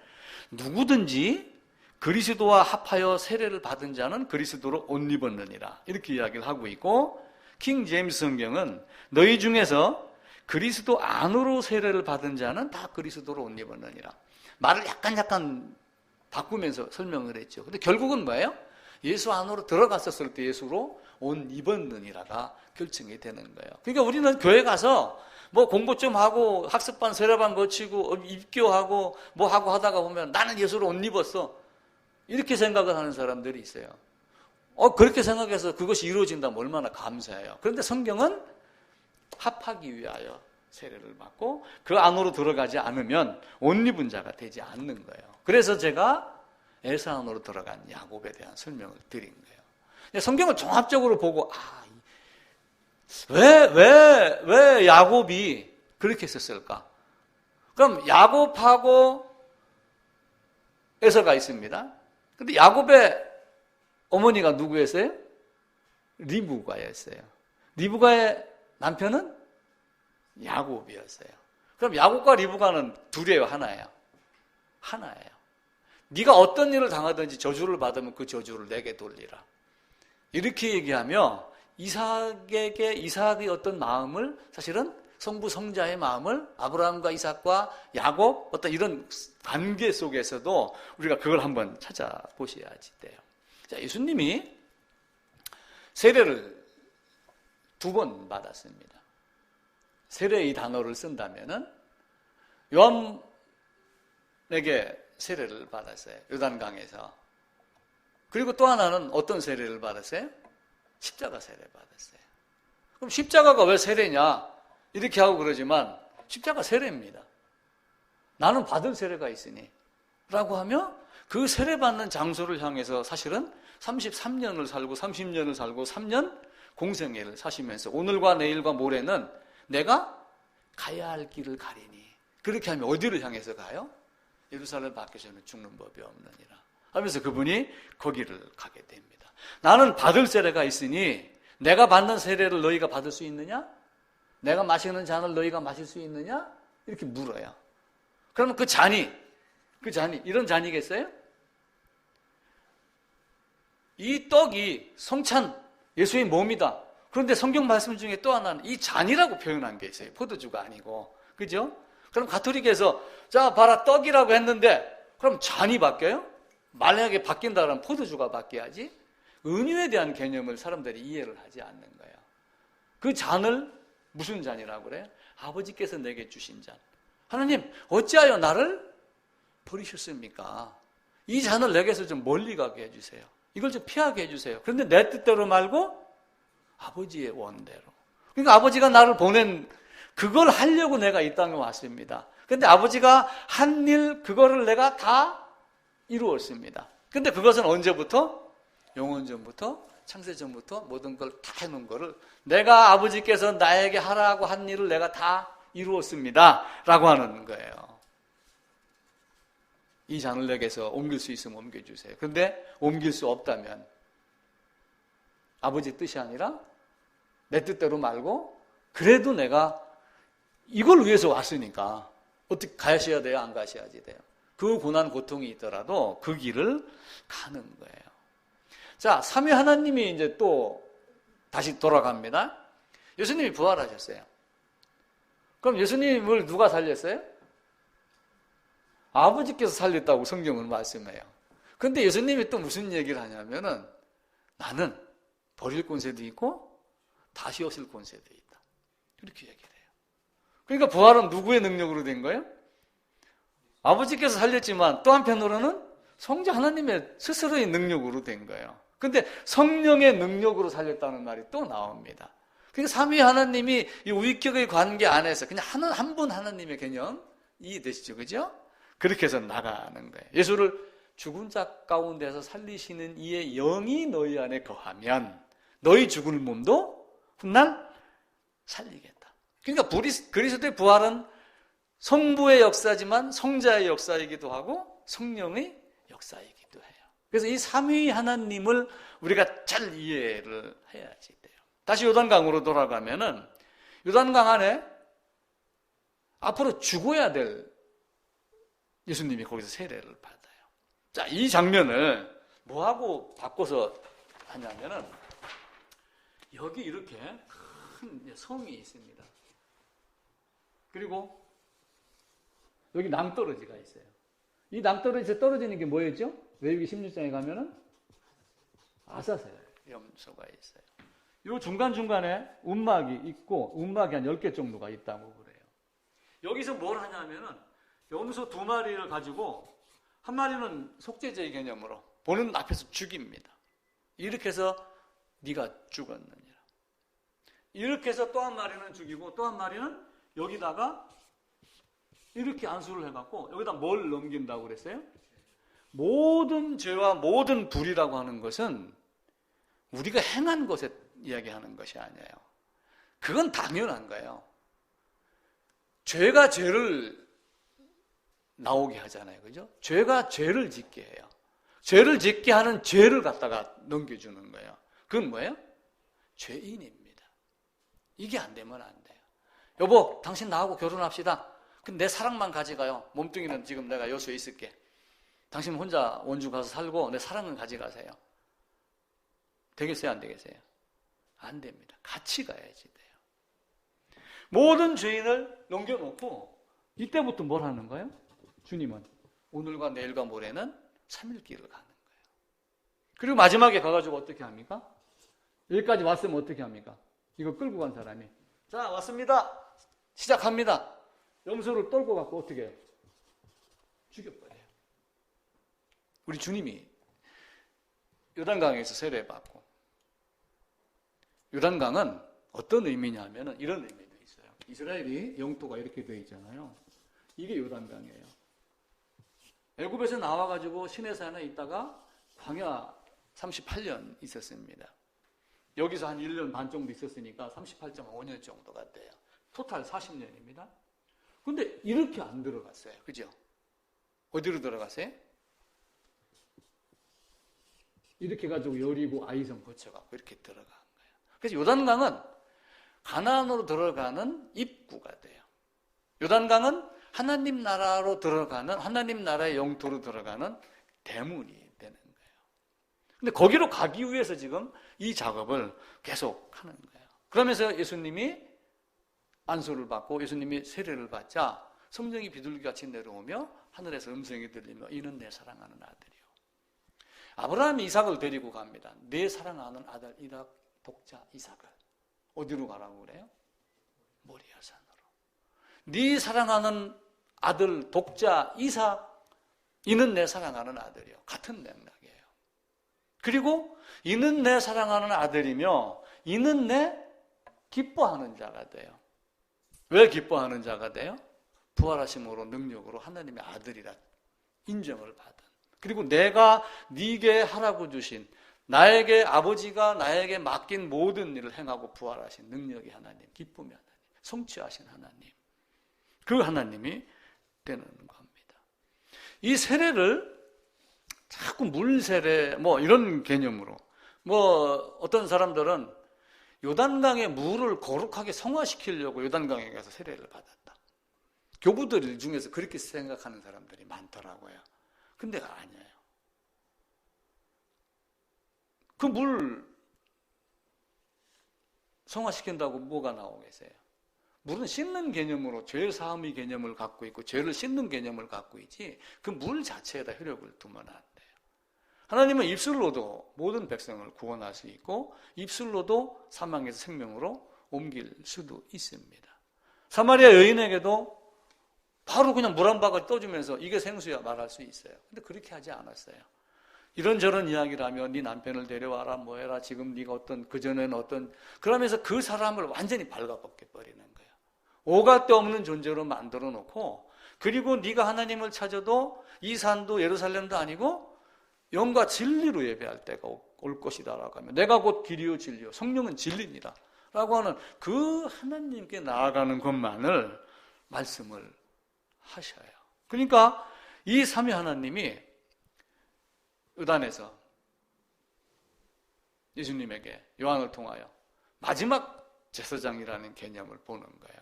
누구든지 그리스도와 합하여 세례를 받은 자는 그리스도로 옷 입었느니라 이렇게 이야기를 하고 있고, 킹 제임스 성경은 너희 중에서 그리스도 안으로 세례를 받은 자는 다 그리스도로 옷 입었느니라. 말을 약간 바꾸면서 설명을 했죠. 근데 결국은 뭐예요? 예수 안으로 들어갔었을 때 예수로 옷 입었느니라가 결정이 되는 거예요. 그러니까 우리는 교회 가서 뭐 공부 좀 하고 학습반 세례반 거치고 입교하고 뭐 하고 하다가 보면 나는 예수로 옷 입었어 이렇게 생각을 하는 사람들이 있어요. 그렇게 생각해서 그것이 이루어진다면 얼마나 감사해요. 그런데 성경은 합하기 위하여 세례를 받고 그 안으로 들어가지 않으면 옷 입은 자가 되지 않는 거예요. 그래서 제가 에사 안으로 들어간 야곱에 대한 설명을 드린 거예요. 성경을 종합적으로 보고 왜 야곱이 그렇게 했었을까? 그럼 야곱하고 에서가 있습니다. 근데 야곱의 어머니가 누구였어요? 리브가였어요. 리브가의 남편은 야곱이었어요. 그럼 야곱과 리브가는 둘이에요, 하나예요? 하나예요. 네가 어떤 일을 당하든지 저주를 받으면 그 저주를 내게 돌리라. 이렇게 얘기하며 이삭의 어떤 마음을 사실은 성부 성자의 마음을 아브라함과 이삭과 야곱 어떤 이런 관계 속에서도 우리가 그걸 한번 찾아보셔야지 돼요. 자, 예수님이 세례를 2번 받았습니다. 세례 이 단어를 쓴다면은 요한에게 세례를 받았어요. 요단강에서. 그리고 또 하나는 어떤 세례를 받았어요? 십자가 세례 받았어요. 그럼 십자가가 왜 세례냐? 이렇게 하고 그러지만 십자가 세례입니다. 나는 받을 세례가 있으니 라고 하며 그 세례 받는 장소를 향해서 사실은 33년을 살고 30년을 살고 3년 공생애를 사시면서 오늘과 내일과 모레는 내가 가야 할 길을 가리니 그렇게 하면 어디를 향해서 가요? 예루살렘 밖에서는 죽는 법이 없느니라 하면서 그분이 거기를 가게 됩니다. 나는 받을 세례가 있으니 내가 받는 세례를 너희가 받을 수 있느냐? 내가 마시는 잔을 너희가 마실 수 있느냐? 이렇게 물어요. 그러면 그 잔이 이런 잔이겠어요? 이 떡이 성찬 예수의 몸이다. 그런데 성경 말씀 중에 또 하나는 이 잔이라고 표현한 게 있어요. 포도주가 아니고. 그죠? 그럼 가톨릭에서 자 봐라 떡이라고 했는데 그럼 잔이 바뀌어요? 만약에 바뀐다 그러면 포도주가 바뀌어야지. 은유에 대한 개념을 사람들이 이해를 하지 않는 거예요. 그 잔을 무슨 잔이라고 그래요? 아버지께서 내게 주신 잔. 하나님 어찌하여 나를 버리셨습니까? 이 잔을 내게서 좀 멀리 가게 해주세요. 이걸 좀 피하게 해주세요. 그런데 내 뜻대로 말고 아버지의 원대로. 그러니까 아버지가 나를 보낸 그걸 하려고 내가 이 땅에 왔습니다. 그런데 아버지가 한 일 그거를 내가 다 이루었습니다. 그런데 그것은 언제부터? 영원전부터 창세전부터 모든 걸 다 해놓은 거를 내가 아버지께서 나에게 하라고 한 일을 내가 다 이루었습니다 라고 하는 거예요. 이 잔을 내게서 옮길 수 있으면 옮겨주세요. 그런데 옮길 수 없다면 아버지 뜻이 아니라 내 뜻대로 말고 그래도 내가 이걸 위해서 왔으니까 어떻게 가셔야 돼요? 안 가셔야지 돼요. 그 고난 고통이 있더라도 그 길을 가는 거예요. 자, 삼위 하나님이 이제 또 다시 돌아갑니다. 예수님이 부활하셨어요. 그럼 예수님을 누가 살렸어요? 아버지께서 살렸다고 성경은 말씀해요. 그런데 예수님이 또 무슨 얘기를 하냐면은 나는 버릴 권세도 있고 다시 오실 권세도 있다. 이렇게 얘기를 해요. 그러니까 부활은 누구의 능력으로 된 거예요? 아버지께서 살렸지만 또 한편으로는 성자 하나님의 스스로의 능력으로 된 거예요. 그런데 성령의 능력으로 살렸다는 말이 또 나옵니다. 그러니까 삼위 하나님이 이 우익격의 관계 안에서 그냥 한 분 하나님의 개념 이해되시죠? 그죠? 그렇게 해서 나가는 거예요. 예수를 죽은 자 가운데서 살리시는 이의 영이 너희 안에 거하면 너희 죽을 몸도 훗날 살리겠다. 그러니까 그리스도의 부활은 성부의 역사지만 성자의 역사이기도 하고 성령의 역사이기도 해요. 그래서 이 삼위 하나님을 우리가 잘 이해를 해야지 돼요. 다시 요단강으로 돌아가면은 요단강 안에 앞으로 죽어야 될 예수님이 거기서 세례를 받아요. 자, 이 장면을 뭐하고 바꿔서 하냐면은 여기 이렇게 큰 성이 있습니다. 그리고 여기 낭떠러지가 있어요. 이 낭떠러지에서 떨어지는 게 뭐였죠? 레위기 16장에 가면은 아사셀 염소가 있어요. 이 중간중간에 움막이 있고 움막이 한 10개 정도가 있다고 그래요. 여기서 뭘 하냐면은 염소 2마리를 가지고 한 마리는 속죄제의 개념으로 보는 앞에서 죽입니다. 이렇게 해서 네가 죽었느니라. 이렇게 해서 또 한 마리는 죽이고 또 한 마리는 여기다가 이렇게 안수를 해갖고 여기다 뭘 넘긴다고 그랬어요? 모든 죄와 모든 불이라고 하는 것은 우리가 행한 것에 이야기하는 것이 아니에요. 그건 당연한 거예요. 죄가 죄를 나오게 하잖아요. 그죠? 죄가 죄를 짓게 해요. 죄를 짓게 하는 죄를 갖다가 넘겨주는 거예요. 그건 뭐예요? 죄인입니다. 이게 안 되면 안 돼요. 여보, 당신 나하고 결혼합시다. 근데 내 사랑만 가져가요. 몸뚱이는 지금 내가 여수에 있을게. 당신 혼자 원주 가서 살고 내 사랑은 가져가세요. 되겠어요? 안 되겠어요? 안 됩니다. 같이 가야지 돼요. 모든 죄인을 넘겨놓고 이때부터 뭘 하는 거예요? 주님은 오늘과 내일과 모레는 3일 길을 가는 거예요. 그리고 마지막에 가가지고 어떻게 합니까? 여기까지 왔으면 어떻게 합니까? 이거 끌고 간 사람이 자 왔습니다. 시작합니다. 염소를 떨고 갖고 어떻게 해요? 죽여버려요. 우리 주님이 요단강에서 세례받고 요단강은 어떤 의미냐 하면 이런 의미도 있어요. 이스라엘이 영토가 이렇게 되어 있잖아요. 이게 요단강이에요. 애굽에서 나와가지고 시내산에 있다가 광야 38년 있었습니다. 여기서 한 1년 반 정도 있었으니까 38.5년 정도가 돼요. 토탈 40년입니다. 근데 이렇게 안 들어갔어요. 그죠? 어디로 들어갔어요? 이렇게 가지고 여리고 아이성 거쳐갖고 이렇게 들어간 거예요. 그래서 요단강은 가나안으로 들어가는 입구가 돼요. 요단강은 하나님 나라로 들어가는, 하나님 나라의 영토로 들어가는 대문이 되는 거예요. 근데 거기로 가기 위해서 지금 이 작업을 계속 하는 거예요. 그러면서 예수님이 안수를 받고 예수님이 세례를 받자 성령이 비둘기같이 내려오며 하늘에서 음성이 들리며 이는 내 사랑하는 아들이요. 아브라함이 이삭을 데리고 갑니다. 내 사랑하는 아들 이삭 독자 이삭을 어디로 가라고 그래요? 모리아 산으로. 네 사랑하는 아들 독자 이삭 이는 내 사랑하는 아들이요. 같은 맥락이에요. 그리고 이는 내 사랑하는 아들이며 이는 내 기뻐하는 자가 돼요. 왜 기뻐하는 자가 돼요? 부활하심으로 능력으로 하나님의 아들이라 인정을 받은, 그리고 내가 네게 하라고 주신, 나에게 아버지가 나에게 맡긴 모든 일을 행하고 부활하신 능력의 하나님, 기쁨의 하나님, 성취하신 하나님, 그 하나님이 되는 겁니다. 이 세례를 자꾸 물 세례 뭐 이런 개념으로, 뭐 어떤 사람들은 요단강의 물을 거룩하게 성화시키려고 요단강에 가서 세례를 받았다. 교부들 중에서 그렇게 생각하는 사람들이 많더라고요. 근데 아니에요. 그 물 성화시킨다고 뭐가 나오겠어요? 물은 씻는 개념으로 죄 사함의 개념을 갖고 있고 죄를 씻는 개념을 갖고 있지 그 물 자체에다 효력을 두면 안 돼요. 하나님은 입술로도 모든 백성을 구원할 수 있고 입술로도 사망에서 생명으로 옮길 수도 있습니다. 사마리아 여인에게도 바로 그냥 물 한 바가지 떠주면서 이게 생수야 말할 수 있어요. 근데 그렇게 하지 않았어요. 이런저런 이야기를 하면 네 남편을 데려와라 뭐해라 지금 네가 어떤 그전에는 어떤 그러면서 그 사람을 완전히 발가벗겨 버리는 거예요. 오갈 데 없는 존재로 만들어 놓고 그리고 네가 하나님을 찾아도 이 산도 예루살렘도 아니고 영과 진리로 예배할 때가 올 것이다라고 하면 내가 곧 길이요 진리요 성령은 진리니라 라고 하는 그 하나님께 나아가는 것만을 말씀을 하셔요. 그러니까 이 삼위 하나님이 요단에서 예수님에게 요한을 통하여 마지막 제사장이라는 개념을 보는 거예요.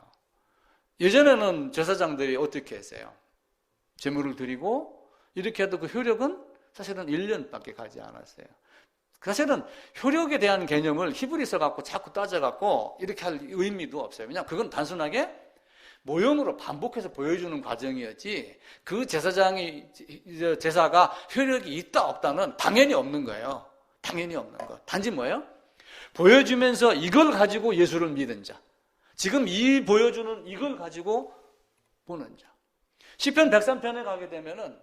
예전에는 제사장들이 어떻게 했어요? 제물을 드리고 이렇게 해도 그 효력은 사실은 1년밖에 가지 않았어요. 사실은 효력에 대한 개념을 히브리서 갖고 자꾸 따져갖고 이렇게 할 의미도 없어요. 왜냐하면 그건 단순하게 모형으로 반복해서 보여주는 과정이었지 그 제사가 효력이 있다 없다는 당연히 없는 거예요. 당연히 없는 거. 단지 뭐예요? 보여주면서 이걸 가지고 예수를 믿은 자, 지금 이 보여주는 이걸 가지고 보는 자. 시편 103편에 가게 되면은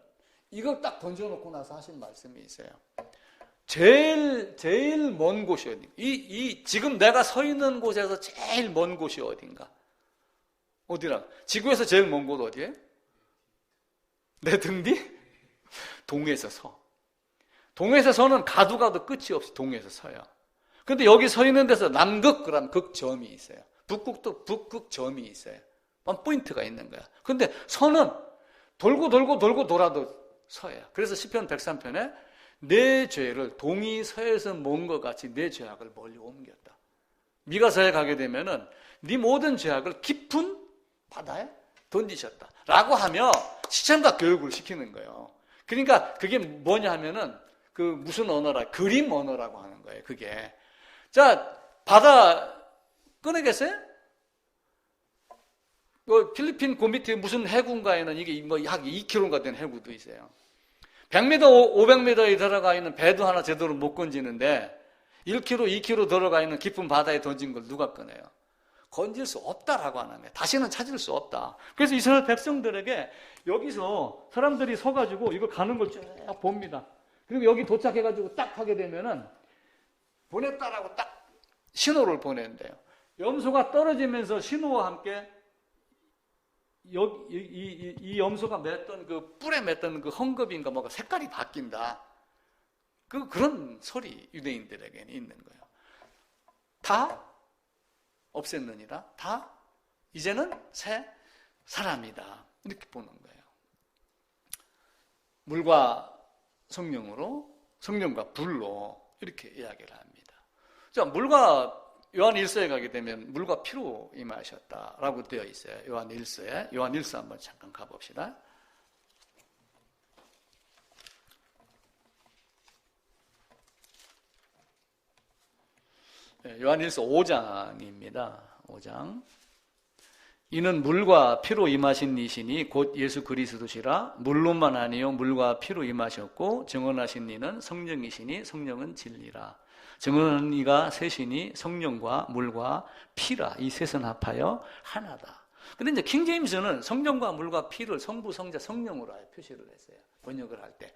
이걸 딱 던져놓고 나서 하신 말씀이 있어요. 제일 먼 곳이 어딘가? 지금 내가 서 있는 곳에서 제일 먼 곳이 어딘가? 어디라? 지구에서 제일 먼 곳 어디에? 내 등 뒤? 동에서 서. 동에서 서는 가도 끝이 없이 동에서 서요. 근데 여기 서 있는 데서 남극, 그런 극점이 있어요. 북극도 북극점이 있어요. 포인트가 있는 거야. 근데 서는 돌고 돌아도 서예요. 그래서 시편 103편에 내 죄를 동이 서에서 먼 것 같이 내 죄악을 멀리 옮겼다. 미가서에 가게 되면은 네 모든 죄악을 깊은 바다에 던지셨다. 라고 하며 시청각 교육을 시키는 거예요. 그러니까 그게 뭐냐 하면은 그 무슨 언어라, 그림 언어라고 하는 거예요. 그게. 자, 바다 꺼내겠어요? 그 필리핀 그 밑에 무슨 해군가에는 이게 뭐 약 2km가 된 해구도 있어요. 100m, 500m에 들어가 있는 배도 하나 제대로 못 건지는데 1km, 2km 들어가 있는 깊은 바다에 던진 걸 누가 꺼내요? 건질 수 없다라고 하는 거예요. 다시는 찾을 수 없다. 그래서 이스라엘 백성들에게 여기서 사람들이 서가지고 이거 가는 걸 쭉 봅니다. 그리고 여기 도착해가지고 딱 하게 되면은 보냈다라고 딱 신호를 보낸대요. 염소가 떨어지면서 신호와 함께 이 염소가 맺던 그 뿔에 맺던 그 헝겊인가 뭐가 색깔이 바뀐다. 그런 소리 유대인들에게는 있는 거예요. 다 없앴느니라. 다 이제는 새 사람이다. 이렇게 보는 거예요. 물과 성령으로, 성령과 불로 이렇게 이야기를 합니다. 자, 물과 요한 1서에 가게 되면 물과 피로 임하셨다라고 되어 있어요. 요한 1서에. 요한 1서 한번 잠깐 가봅시다. 요한 1서 5장입니다. 5장. 이는 물과 피로 임하신 이시니 곧 예수 그리스도시라. 물로만 아니요 물과 피로 임하셨고 증언하신 이는 성령이시니 성령은 진리라. 증언하는 이가 셋이니 성령과 물과 피라. 이 셋은 합하여 하나다. 근데 이제 킹제임스는 성령과 물과 피를 성부, 성자, 성령으로 표시를 했어요. 번역을 할 때.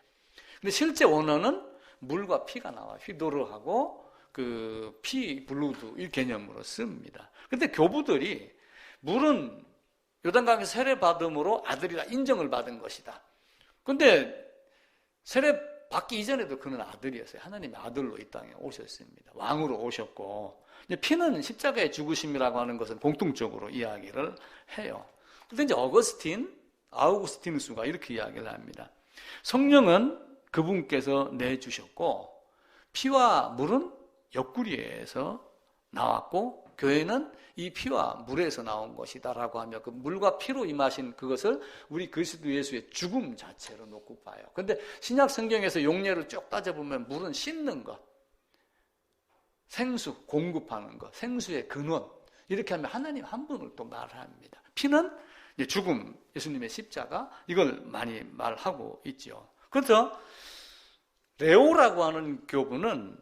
근데 실제 원어는 물과 피가 나와요. 휘도르하고 그 피, 블루드 이 개념으로 씁니다. 근데 교부들이 물은 요단강에서 세례 받음으로 아들이라 인정을 받은 것이다. 근데 세례 받기 이전에도 그는 아들이었어요. 하나님의 아들로 이 땅에 오셨습니다. 왕으로 오셨고, 피는 십자가의 죽으심이라고 하는 것은 공통적으로 이야기를 해요. 근데 이제 아우구스티누스가 이렇게 이야기를 합니다. 성령은 그분께서 내주셨고, 피와 물은 옆구리에서 나왔고, 교회는 이 피와 물에서 나온 것이다라고 하며 그 물과 피로 임하신 그것을 우리 그리스도 예수의 죽음 자체로 놓고 봐요. 그런데 신약 성경에서 용례를 쭉 따져보면 물은 씻는 것, 생수 공급하는 것, 생수의 근원 이렇게 하면 하나님 한 분을 또 말합니다. 피는 죽음, 예수님의 십자가 이걸 많이 말하고 있죠. 그래서 레오라고 하는 교부는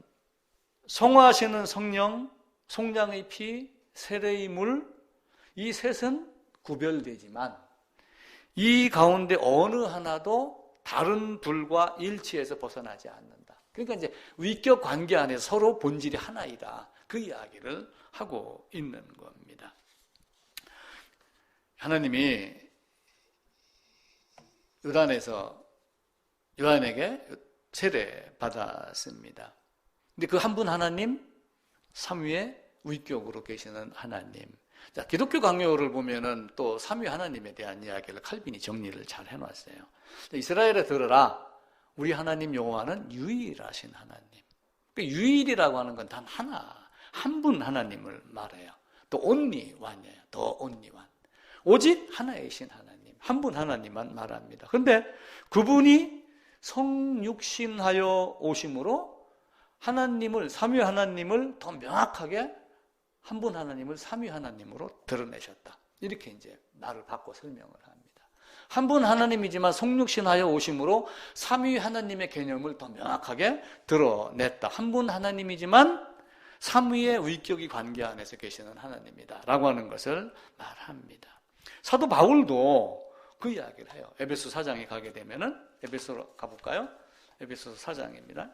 성화하시는 성령, 속량의 피, 세례의 물, 이 셋은 구별되지만 이 가운데 어느 하나도 다른 둘과 일치해서 벗어나지 않는다. 그러니까 이제 위격 관계 안에서 서로 본질이 하나이다. 그 이야기를 하고 있는 겁니다. 하나님이 요한에게 세례 받았습니다. 근데 그 한 분 하나님, 삼위의 위격으로 계시는 하나님. 자, 기독교 강요를 보면은 또 삼위 하나님에 대한 이야기를 칼빈이 정리를 잘 해놨어요. 이스라엘에 들으라. 우리 하나님 여호와는 유일하신 하나님. 그 유일이라고 하는 건 단 하나, 한 분 하나님을 말해요. 또 only one이에요. 더 only one. 오직 하나이신 하나님, 한 분 하나님만 말합니다. 그런데 그분이 성육신하여 오심으로 하나님을, 삼위 하나님을 더 명확하게 한 분 하나님을 삼위 하나님으로 드러내셨다. 이렇게 이제 말을 바꿔 설명을 합니다. 한 분 하나님이지만 성육신하여 오심으로 삼위 하나님의 개념을 더 명확하게 드러냈다. 한 분 하나님이지만 삼위의 위격이 관계 안에서 계시는 하나님이다. 라고 하는 것을 말합니다. 사도 바울도 그 이야기를 해요. 에베소 4장에 가게 되면은, 에베소로 가볼까요? 에베소 4장입니다.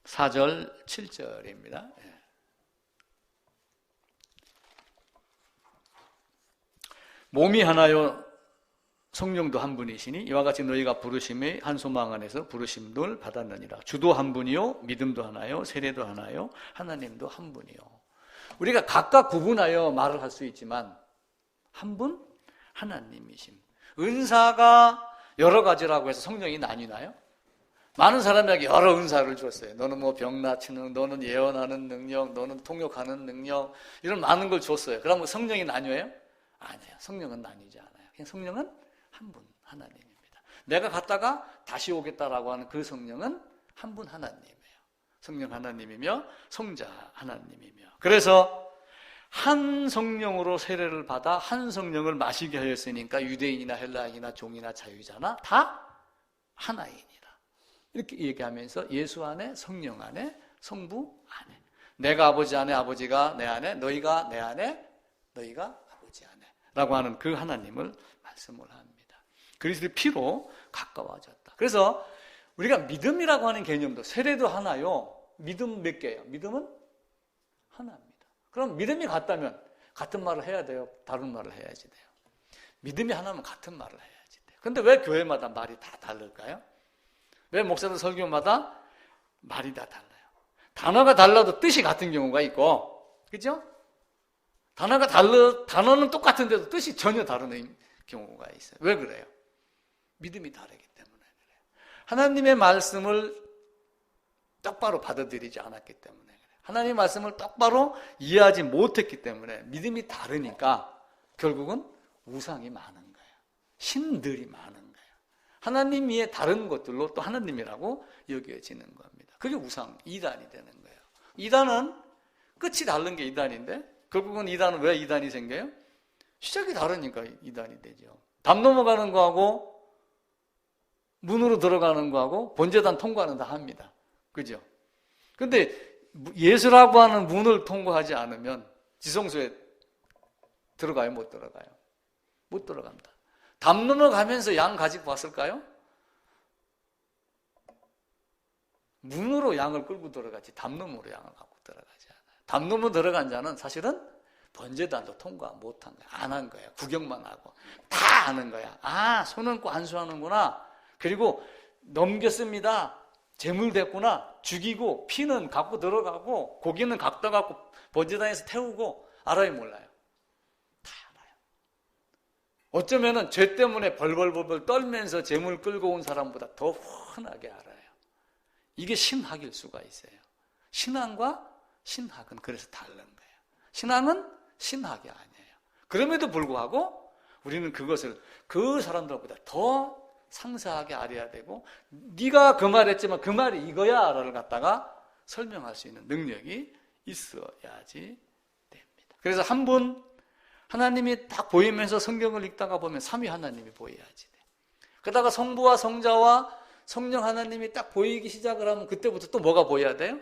4절, 7절입니다. 몸이 하나요, 성령도 한 분이시니 이와 같이 너희가 부르심의 한 소망 안에서 부르심을 받았느니라. 주도 한 분이요, 믿음도 하나요, 세례도 하나요, 하나님도 한 분이요. 우리가 각각 구분하여 말을 할 수 있지만 한 분 하나님이심. 은사가 여러 가지라고 해서 성령이 나뉘나요? 많은 사람에게 여러 은사를 줬어요. 너는 뭐 병 낫히는, 너는 예언하는 능력, 너는 통역하는 능력, 이런 많은 걸 줬어요. 그러면 성령이 나뉘어요? 아니에요. 성령은 나뉘지 않아요. 그냥 성령은 한 분 하나님입니다. 내가 갔다가 다시 오겠다라고 하는 그 성령은 한 분 하나님이에요. 성령 하나님이며 성자 하나님이며. 그래서 한 성령으로 세례를 받아 한 성령을 마시게 하였으니까 유대인이나 헬라인이나 종이나 자유자나 다 하나이니라. 이렇게 얘기하면서 예수 안에, 성령 안에, 성부 안에, 내가 아버지 안에, 아버지가 내 안에, 너희가 내 안에, 너희가 아버지 안에 라고 하는 그 하나님을 말씀을 합니다. 그리스도의 피로 가까워졌다. 그래서 우리가 믿음이라고 하는 개념도 세례도 하나요. 믿음 몇 개예요? 믿음은 하나입니다. 그럼 믿음이 같다면 같은 말을 해야 돼요? 다른 말을 해야지 돼요? 믿음이 하나면 같은 말을 해야지 돼요. 근데 왜 교회마다 말이 다 다를까요? 왜 목사들 설교마다 말이 다 달라요? 단어가 달라도 뜻이 같은 경우가 있고, 그죠? 단어는 똑같은데도 뜻이 전혀 다른 경우가 있어요. 왜 그래요? 믿음이 다르기 때문에 그래요. 하나님의 말씀을 똑바로 받아들이지 않았기 때문에 그래요. 하나님의 말씀을 똑바로 이해하지 못했기 때문에 믿음이 다르니까 결국은 우상이 많은 거예요. 신들이 많은 거예요. 하나님 위에 다른 것들로 또 하나님이라고 여겨지는 겁니다. 그게 우상, 이단이 되는 거예요. 이단은 끝이 다른 게 이단인데 결국은 이단은 왜 이단이 생겨요? 시작이 다르니까 이단이 되죠. 담 넘어가는 거하고 문으로 들어가는 거하고 번제단 통과는 다 합니다. 그죠? 근데 예수라고 하는 문을 통과하지 않으면 지성소에 들어가요? 못 들어가요? 못 들어갑니다. 담 넘어가면서 양 가지고 왔을까요? 문으로 양을 끌고 들어가지 담 너머로 양을 갖고 들어가지 않아요. 담 너머 들어간 자는 사실은 번제단도 통과 못한 거야. 안 한 거야. 구경만 하고. 다 아는 거야. 아, 손 얹고 안수하는구나. 그리고 넘겼습니다. 제물 됐구나. 죽이고 피는 갖고 들어가고 고기는 갖다 갖고 번제단에서 태우고 알아요, 몰라요? 다 알아요. 어쩌면은 죄 때문에 벌벌벌벌 떨면서 제물 끌고 온 사람보다 더 훤하게 알아요. 이게 신학일 수가 있어요. 신앙과 신학은 그래서 다른 거예요. 신앙은 신학이 아니에요. 그럼에도 불구하고 우리는 그것을 그 사람들보다 더 상세하게 알아야 되고 네가 그 말했지만 그 말이 이거야 라를 갖다가 설명할 수 있는 능력이 있어야지 됩니다. 그래서 한 분 하나님이 딱 보이면서 성경을 읽다가 보면 삼위 하나님이 보여야지 돼요. 그러다가 성부와 성자와 성령 하나님이 딱 보이기 시작을 하면 그때부터 또 뭐가 보여야 돼요?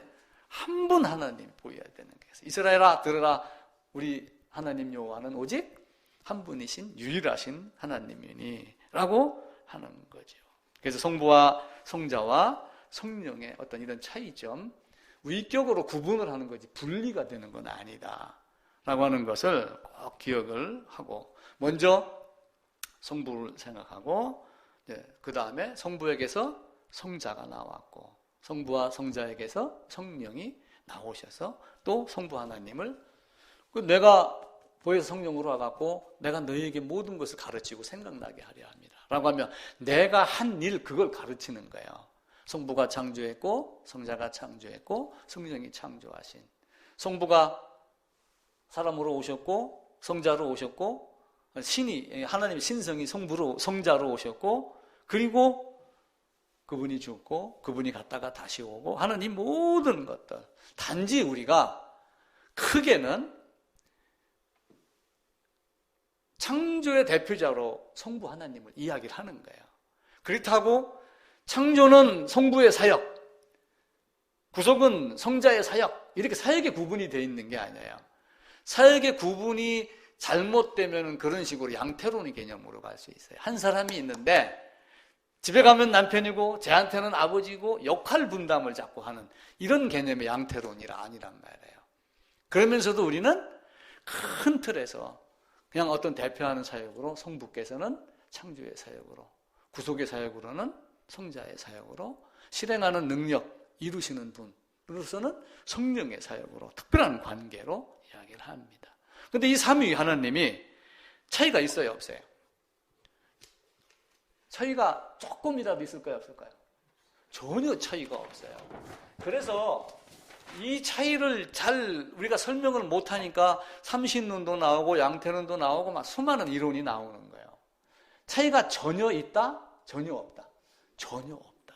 한 분 하나님이 보여야 되는 거예요. 이스라엘아 들으라, 우리 하나님 여호와는 오직 한 분이신 유일하신 하나님이니 라고 하는 거죠. 그래서 성부와 성자와 성령의 어떤 이런 차이점, 위격으로 구분을 하는 거지 분리가 되는 건 아니다 라고 하는 것을 꼭 기억을 하고, 먼저 성부를 생각하고 그 다음에 성부에게서 성자가 나왔고 성부와 성자에게서 성령이 나오셔서 또 성부 하나님을 내가 보혜사 성령으로 와갖고 내가 너희에게 모든 것을 가르치고 생각나게 하려 합니다 라고 하면 내가 한 일 그걸 가르치는 거예요. 성부가 창조했고 성자가 창조했고 성령이 창조하신, 성부가 사람으로 오셨고 성자로 오셨고 신이 하나님의 신성이 성부로 성자로 오셨고 그리고 그분이 죽고 그분이 갔다가 다시 오고 하는 이 모든 것들, 단지 우리가 크게는 창조의 대표자로 성부 하나님을 이야기를 하는 거예요. 그렇다고 창조는 성부의 사역, 구속은 성자의 사역, 이렇게 사역의 구분이 되어 있는 게 아니에요. 사역의 구분이 잘못되면 그런 식으로 양태론의 개념으로 갈 수 있어요. 한 사람이 있는데 집에 가면 남편이고 쟤한테는 아버지고 역할 분담을 자꾸 하는 이런 개념의 양태론이라 아니란 말이에요. 그러면서도 우리는 큰 틀에서 그냥 어떤 대표하는 사역으로 성부께서는 창조의 사역으로, 구속의 사역으로는 성자의 사역으로, 실행하는 능력 이루시는 분으로서는 성령의 사역으로 특별한 관계로 이야기를 합니다. 그런데 이 삼위 하나님이 차이가 있어요, 없어요? 차이가 조금이라도 있을까요, 없을까요? 전혀 차이가 없어요. 그래서 이 차이를 잘 우리가 설명을 못하니까 삼신론도 나오고 양태론도 나오고 막 수많은 이론이 나오는 거예요. 차이가 전혀 있다? 전혀 없다. 전혀 없다.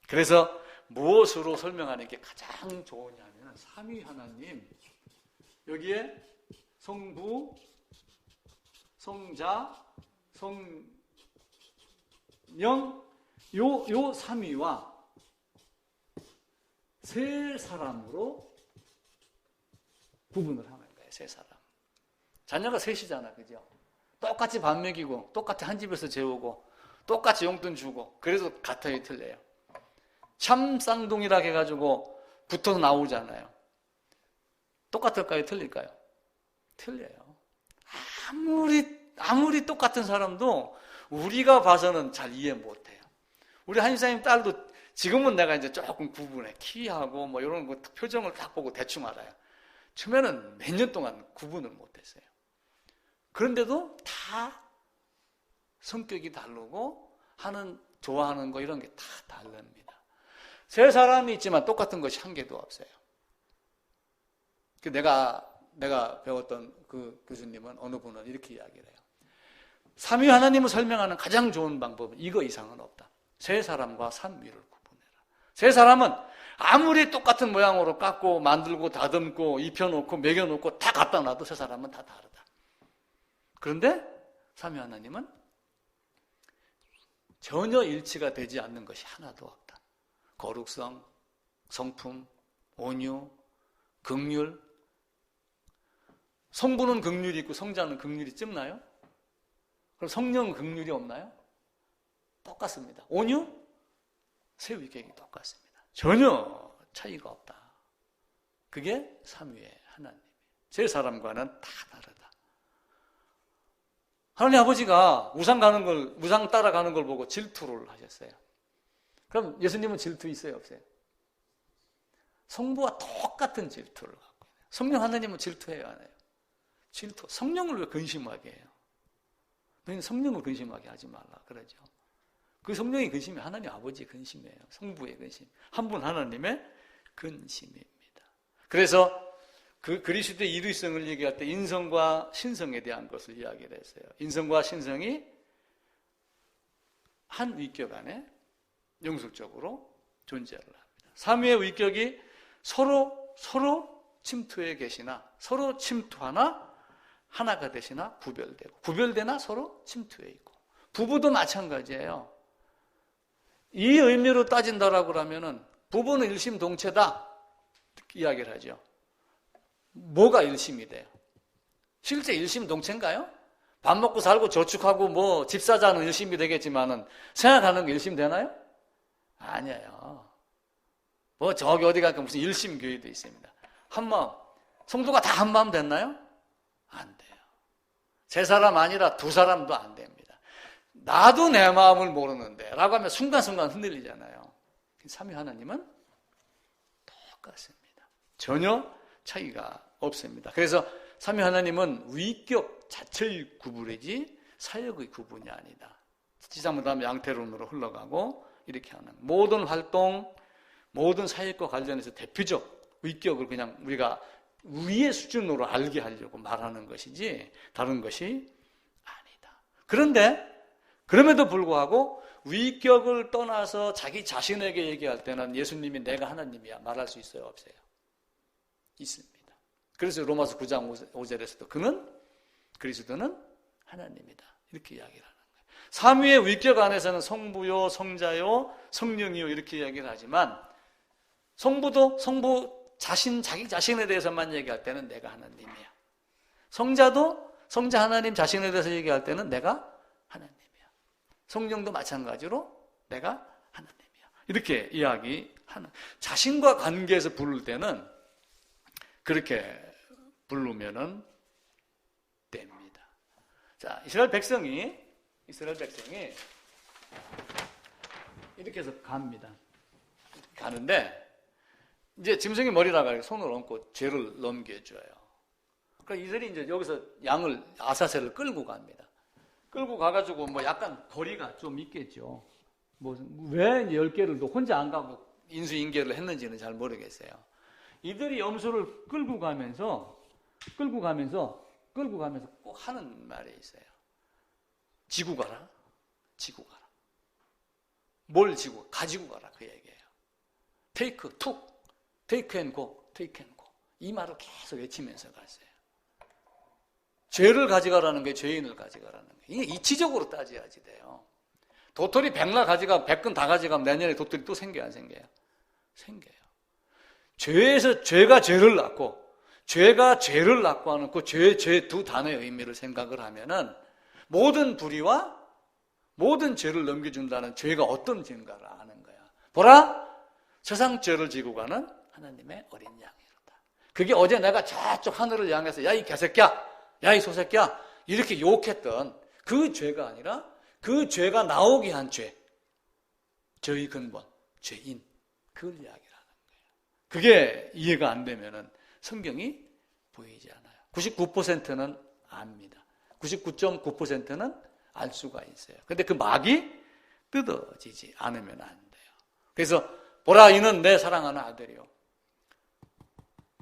그래서 무엇으로 설명하는 게 가장 좋으냐면 삼위 하나님, 여기에 성부, 성자, 성령, 요 삼위와 세 사람으로 구분을 하는 거예요. 세 사람. 자녀가 셋이잖아, 그죠? 똑같이 밥 먹이고, 똑같이 한 집에서 재우고, 똑같이 용돈 주고, 그래도 같아요, 틀려요? 참 쌍둥이라 해가지고 붙어서 나오잖아요. 똑같을까요, 틀릴까요? 틀려요. 아무리 똑같은 사람도 우리가 봐서는 잘 이해 못해요. 우리 한의사님 딸도 지금은 내가 이제 조금 구분해. 키하고 뭐 이런 거 표정을 딱 보고 대충 알아요. 처음에는 몇 년 동안 구분을 못했어요. 그런데도 다 성격이 다르고 좋아하는 거 이런 게 다 다릅니다. 세 사람이 있지만 똑같은 것이 한 개도 없어요. 내가 배웠던 그 교수님은 어느 분은 이렇게 이야기를 해요. 삼위 하나님을 설명하는 가장 좋은 방법은 이거 이상은 없다. 세 사람과 삼위를 구분해라. 세 사람은 아무리 똑같은 모양으로 깎고 만들고 다듬고 입혀놓고 먹여놓고 다 갖다 놔도 세 사람은 다 다르다. 그런데 삼위 하나님은 전혀 일치가 되지 않는 것이 하나도 없다. 거룩성, 성품, 온유, 긍휼. 성부는 긍휼이 있고 성자는 긍휼이 쯤나요? 그럼 성령은 긍휼이 없나요? 똑같습니다. 온유, 세 위격이 똑같습니다. 전혀 차이가 없다. 그게 삼위의 하나님이에요. 세 사람과는 다 다르다. 하나님 아버지가 우상 따라가는 걸 보고 질투를 하셨어요. 그럼 예수님은 질투 있어요, 없어요? 성부와 똑같은 질투를 갖고 있어요. 성령 하나님은 질투해요, 안 해요? 질투. 성령을 왜 근심하게 해요? 너희는 성령을 근심하게 하지 말라 그러죠. 그 성령의 근심이 하나님 아버지의 근심이에요. 성부의 근심. 한 분 하나님의 근심입니다. 그래서 그 그리스도의 이루성을 얘기할 때 인성과 신성에 대한 것을 이야기를 했어요. 인성과 신성이 한 위격 안에 영속적으로 존재를 합니다. 삼위의 위격이 서로 침투해 계시나 서로 침투하나 하나가 되시나 구별되나 서로 침투해 있고, 부부도 마찬가지예요. 이 의미로 따진다라고 하면은 부부는 일심동체다 이야기를 하죠. 뭐가 일심이 돼요? 실제 일심동체인가요? 밥 먹고 살고 저축하고 뭐 집 사자는 일심이 되겠지만은 생각하는 게 일심 되나요? 아니에요. 뭐 저기 어디 가니까 무슨 일심교회도 있습니다. 한마음. 성도가 다 한마음 됐나요? 안 돼요. 세 사람 아니라 두 사람도 안 됩니다. 나도 내 마음을 모르는데 라고 하면 순간순간 흔들리잖아요. 삼위 하나님은 똑같습니다. 전혀 차이가 없습니다. 그래서 삼위 하나님은 위격 자체의 구분이지 사역의 구분이 아니다. 지상문 다음에 양태론으로 흘러가고 이렇게 하는 모든 활동, 모든 사역과 관련해서 대표적 위격을 그냥 우리가 위의 수준으로 알게 하려고 말하는 것이지 다른 것이 아니다. 그런데 그럼에도 불구하고 위격을 떠나서 자기 자신에게 얘기할 때는 예수님이 내가 하나님이야 말할 수 있어요, 없어요? 있습니다. 그래서 로마서 9장 5절에서도 그리스도는 하나님이다 이렇게 이야기를 하는 거예요. 삼위의 위격 안에서는 성부요, 성자요, 성령이요 이렇게 이야기를 하지만 성부 자기 자신에 대해서만 얘기할 때는 내가 하나님이야. 성자 하나님 자신에 대해서 얘기할 때는 내가 하나님이야. 성령도 마찬가지로 내가 하나님이야. 이렇게 이야기하는, 자신과 관계에서 부를 때는 그렇게 부르면은 됩니다. 자, 이스라엘 백성이 이렇게 해서 가는데 이제 짐승이 머리라가 손을 얹고 죄를 넘겨줘요. 그러니까 이들이 이제 여기서 아사셀을 끌고 갑니다. 끌고 가가지고 뭐 약간 거리가 좀 있겠죠. 뭐 왜 10개를 또 혼자 안 가고 인수인계를 했는지는 잘 모르겠어요. 이들이 염소를 끌고 가면서 꼭 하는 말이 있어요. 지고 가라. 뭘 가지고 가라 그 얘기예요. 테이크, 툭, 테이크 앤 고, 테이크 앤 고. 이 말을 계속 외치면서 갔어요. 죄를 가져가라는 게 죄인을 가져가라는 거예요. 이게 이치적으로 따져야지 돼요. 도토리 100나 가져가 100근 다 가져가면 내년에 도토리 또 생겨요, 안 생겨요? 생겨요. 죄에서 죄가 죄를 낳고 죄가 죄를 낳고 하는 그 죄 두 단어의 의미를 생각을 하면은 모든 불의와 모든 죄를 넘겨준다는 죄가 어떤 죄인가를 아는 거야. 보라, 세상 죄를 지고 가는 하나님의 어린 양이로다. 그게 어제 내가 저쪽 하늘을 향해서 야 이 개새끼야, 야 이 소새끼야 이렇게 욕했던 그 죄가 아니라 그 죄가 나오게 한 죄, 죄의 근본, 죄인, 그걸 이야기를 하는 거예요. 그게 이해가 안 되면은 성경이 보이지 않아요. 99%는 압니다. 99.9%는 알 수가 있어요. 근데 그 막이 뜯어지지 않으면 안 돼요. 그래서 보라, 이는 내 사랑하는 아들이요.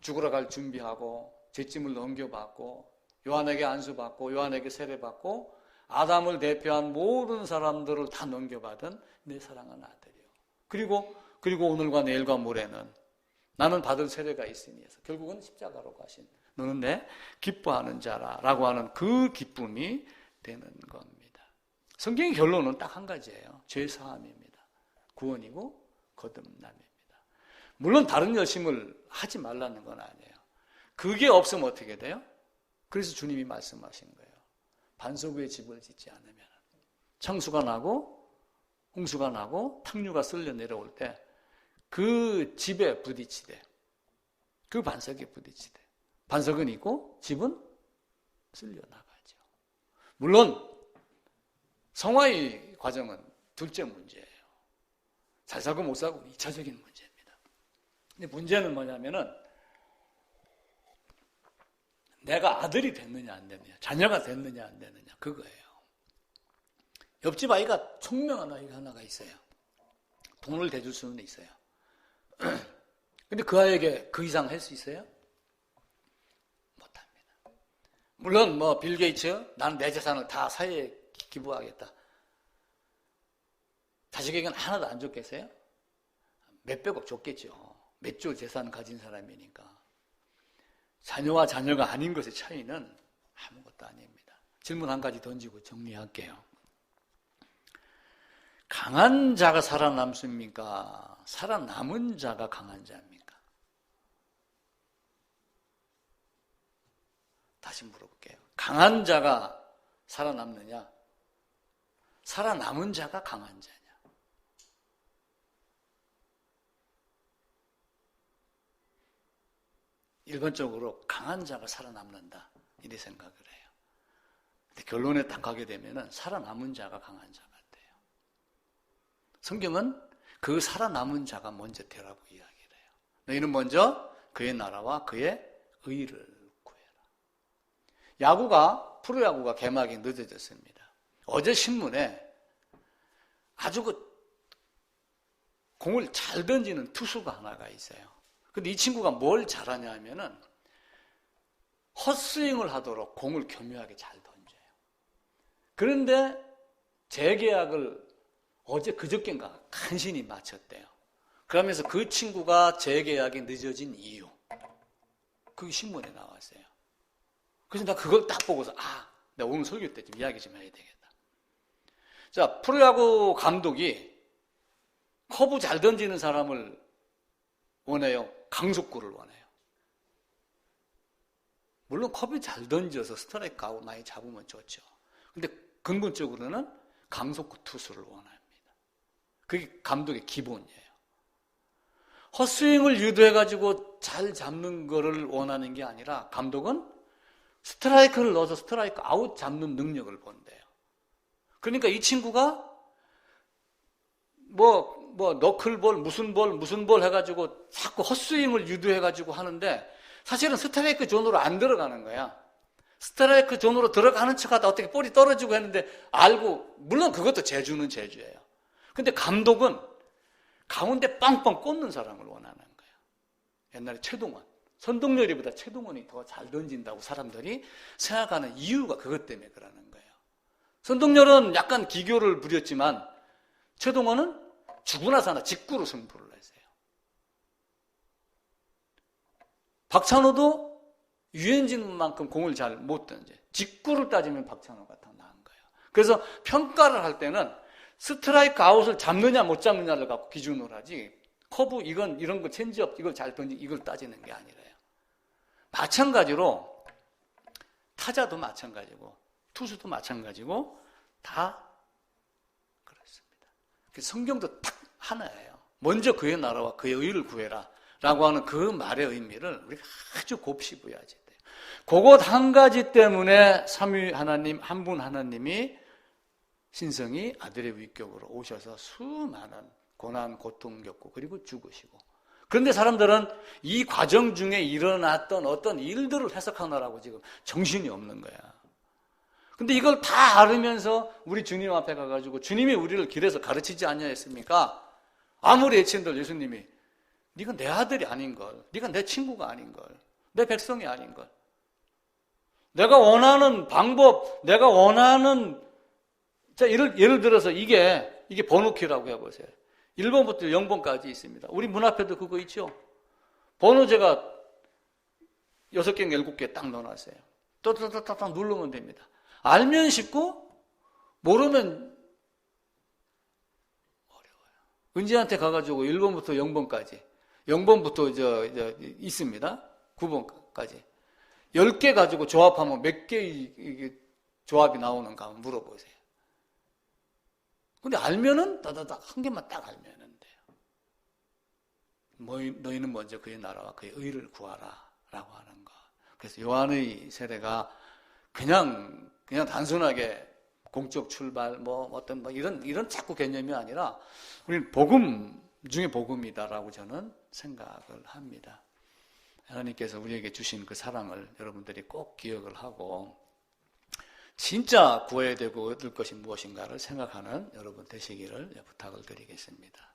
죽으러 갈 준비하고 죄짐을 넘겨받고 요한에게 안수받고 요한에게 세례받고 아담을 대표한 모든 사람들을 다 넘겨받은 내 사랑하는 아들이요. 그리고 오늘과 내일과 모레는 나는 받을 세례가 있으니 해서 결국은 십자가로 가신 너는 내 기뻐하는 자라라고 하는 그 기쁨이 되는 겁니다. 성경의 결론은 딱 한 가지예요. 죄 사함입니다. 구원이고 거듭남입니다. 물론 다른 열심을 하지 말라는 건 아니에요. 그게 없으면 어떻게 돼요? 그래서 주님이 말씀하신 거예요. 반석 위에 집을 짓지 않으면 창수가 나고 홍수가 나고 탕류가 쓸려 내려올 때 그 집에 부딪히되 그 반석에 부딪히되 반석은 있고 집은 쓸려 나가죠. 물론 성화의 과정은 둘째 문제예요. 잘 살고 못 살고 2차적인 문제입니다. 근데 문제는 뭐냐면은 내가 아들이 됐느냐 안 됐느냐, 자녀가 됐느냐 안 됐느냐, 그거예요. 옆집 아이가 총명한 아이가 하나가 있어요. 돈을 대줄 수는 있어요. 근데 그 아이에게 그 이상 할 수 있어요? 못합니다. 물론 빌 게이츠, 나는 내 재산을 다 사회에 기부하겠다. 자식에게는 하나도 안 줬겠어요? 몇백억 줬겠죠. 몇 조 재산 가진 사람이니까. 자녀와 자녀가 아닌 것의 차이는 아무것도 아닙니다. 질문 한 가지 던지고 정리할게요. 강한 자가 살아남습니까? 살아남은 자가 강한 자입니까? 다시 물어볼게요. 강한 자가 살아남느냐? 살아남은 자가 강한 자냐? 일반적으로 강한 자가 살아남는다 이렇게 생각을 해요. 근데 결론에 딱 가게 되면은 살아남은 자가 강한 자 같아요. 성경은 그 살아남은 자가 먼저 되라고 이야기를 해요. 너희는 먼저 그의 나라와 그의 의를 구해라. 프로야구가 개막이 늦어졌습니다. 어제 신문에 아주 공을 잘 던지는 투수가 하나가 있어요. 근데 이 친구가 뭘 잘하냐 하면은 헛스윙을 하도록 공을 교묘하게 잘 던져요. 그런데 재계약을 어제 그저께인가 간신히 마쳤대요. 그러면서 그 친구가 재계약이 늦어진 이유, 그게 신문에 나왔어요. 그래서 나 그걸 딱 보고서 내가 오늘 설교 때 좀 이야기 좀 해야 되겠다. 자, 프로야구 감독이 커브 잘 던지는 사람을 원해요? 강속구를 원해요? 물론 커브 잘 던져서 스트라이크 아웃 많이 잡으면 좋죠. 근데 근본적으로는 강속구 투수를 원합니다. 그게 감독의 기본이에요. 헛스윙을 유도해가지고 잘 잡는 거를 원하는 게 아니라 감독은 스트라이크를 넣어서 스트라이크 아웃 잡는 능력을 본대요. 그러니까 이 친구가 너클볼, 무슨 볼 해가지고 자꾸 헛스윙을 유도해가지고 하는데 사실은 스트라이크 존으로 안 들어가는 거야. 스트라이크 존으로 들어가는 척하다 어떻게 볼이 떨어지고 했는데 알고, 물론 그것도 재주는 재주예요. 근데 감독은 가운데 빵빵 꽂는 사람을 원하는 거예요. 옛날에 최동원, 선동열이보다 최동원이 더 잘 던진다고 사람들이 생각하는 이유가 그것 때문에 그러는 거예요. 선동열은 약간 기교를 부렸지만 최동원은 죽으나 사나 직구로 승부를 했어요. 박찬호도 유현진만큼 공을 잘 못 던져. 직구를 따지면 박찬호가 더 나은 거예요. 그래서 평가를 할 때는 스트라이크 아웃을 잡느냐 못 잡느냐를 갖고 기준으로 하지, 커브 이런 거 체인지업 이걸 잘 던지 이걸 따지는 게 아니래요. 마찬가지로 타자도 마찬가지고 투수도 마찬가지고 다 그렇습니다. 성경도 딱 하나예요. 먼저 그의 나라와 그의 의를 구해라 라고 하는 그 말의 의미를 우리가 아주 곱씹어야지 돼요. 그것 한 가지 때문에 삼위 하나님, 한 분 하나님이 신성이 아들의 위격으로 오셔서 수많은 고난, 고통 겪고 그리고 죽으시고, 그런데 사람들은 이 과정 중에 일어났던 어떤 일들을 해석하느라고 지금 정신이 없는 거야. 근데 이걸 다 알으면서 우리 주님 앞에 가가지고 주님이 우리를 길에서 가르치지 않냐 했습니까? 아무리 애친들 예수님이 네가 내 아들이 아닌걸, 네가 내 친구가 아닌걸, 내 백성이 아닌걸, 내가 원하는 방법, 내가 원하는, 자, 예를 들어서 이게 번호키라고 해보세요. 1번부터 0번까지 있습니다. 우리 문 앞에도 그거 있죠? 번호 제가 6개, 7개 딱 넣어놨어요. 또딱딱딱 누르면 됩니다. 알면 쉽고 모르면 어려워요. 은지한테 가가지고 1번부터 0번까지, 0번부터 있습니다. 9번까지 10개 가지고 조합하면 몇 개 조합이 나오는가 한번 물어보세요. 근데 알면은 따다닥 한 개만 딱 알면은 돼요. 너희는 먼저 그의 나라와 그의 의를 구하라 라고 하는 거. 그래서 요한의 세례가 그냥 단순하게 공적 출발 이런 자꾸 개념이 아니라 우리는 복음 중에 복음이다라고 저는 생각을 합니다. 하나님께서 우리에게 주신 그 사랑을 여러분들이 꼭 기억을 하고 진짜 구해야 되고 얻을 것이 무엇인가를 생각하는 여러분 되시기를 부탁을 드리겠습니다.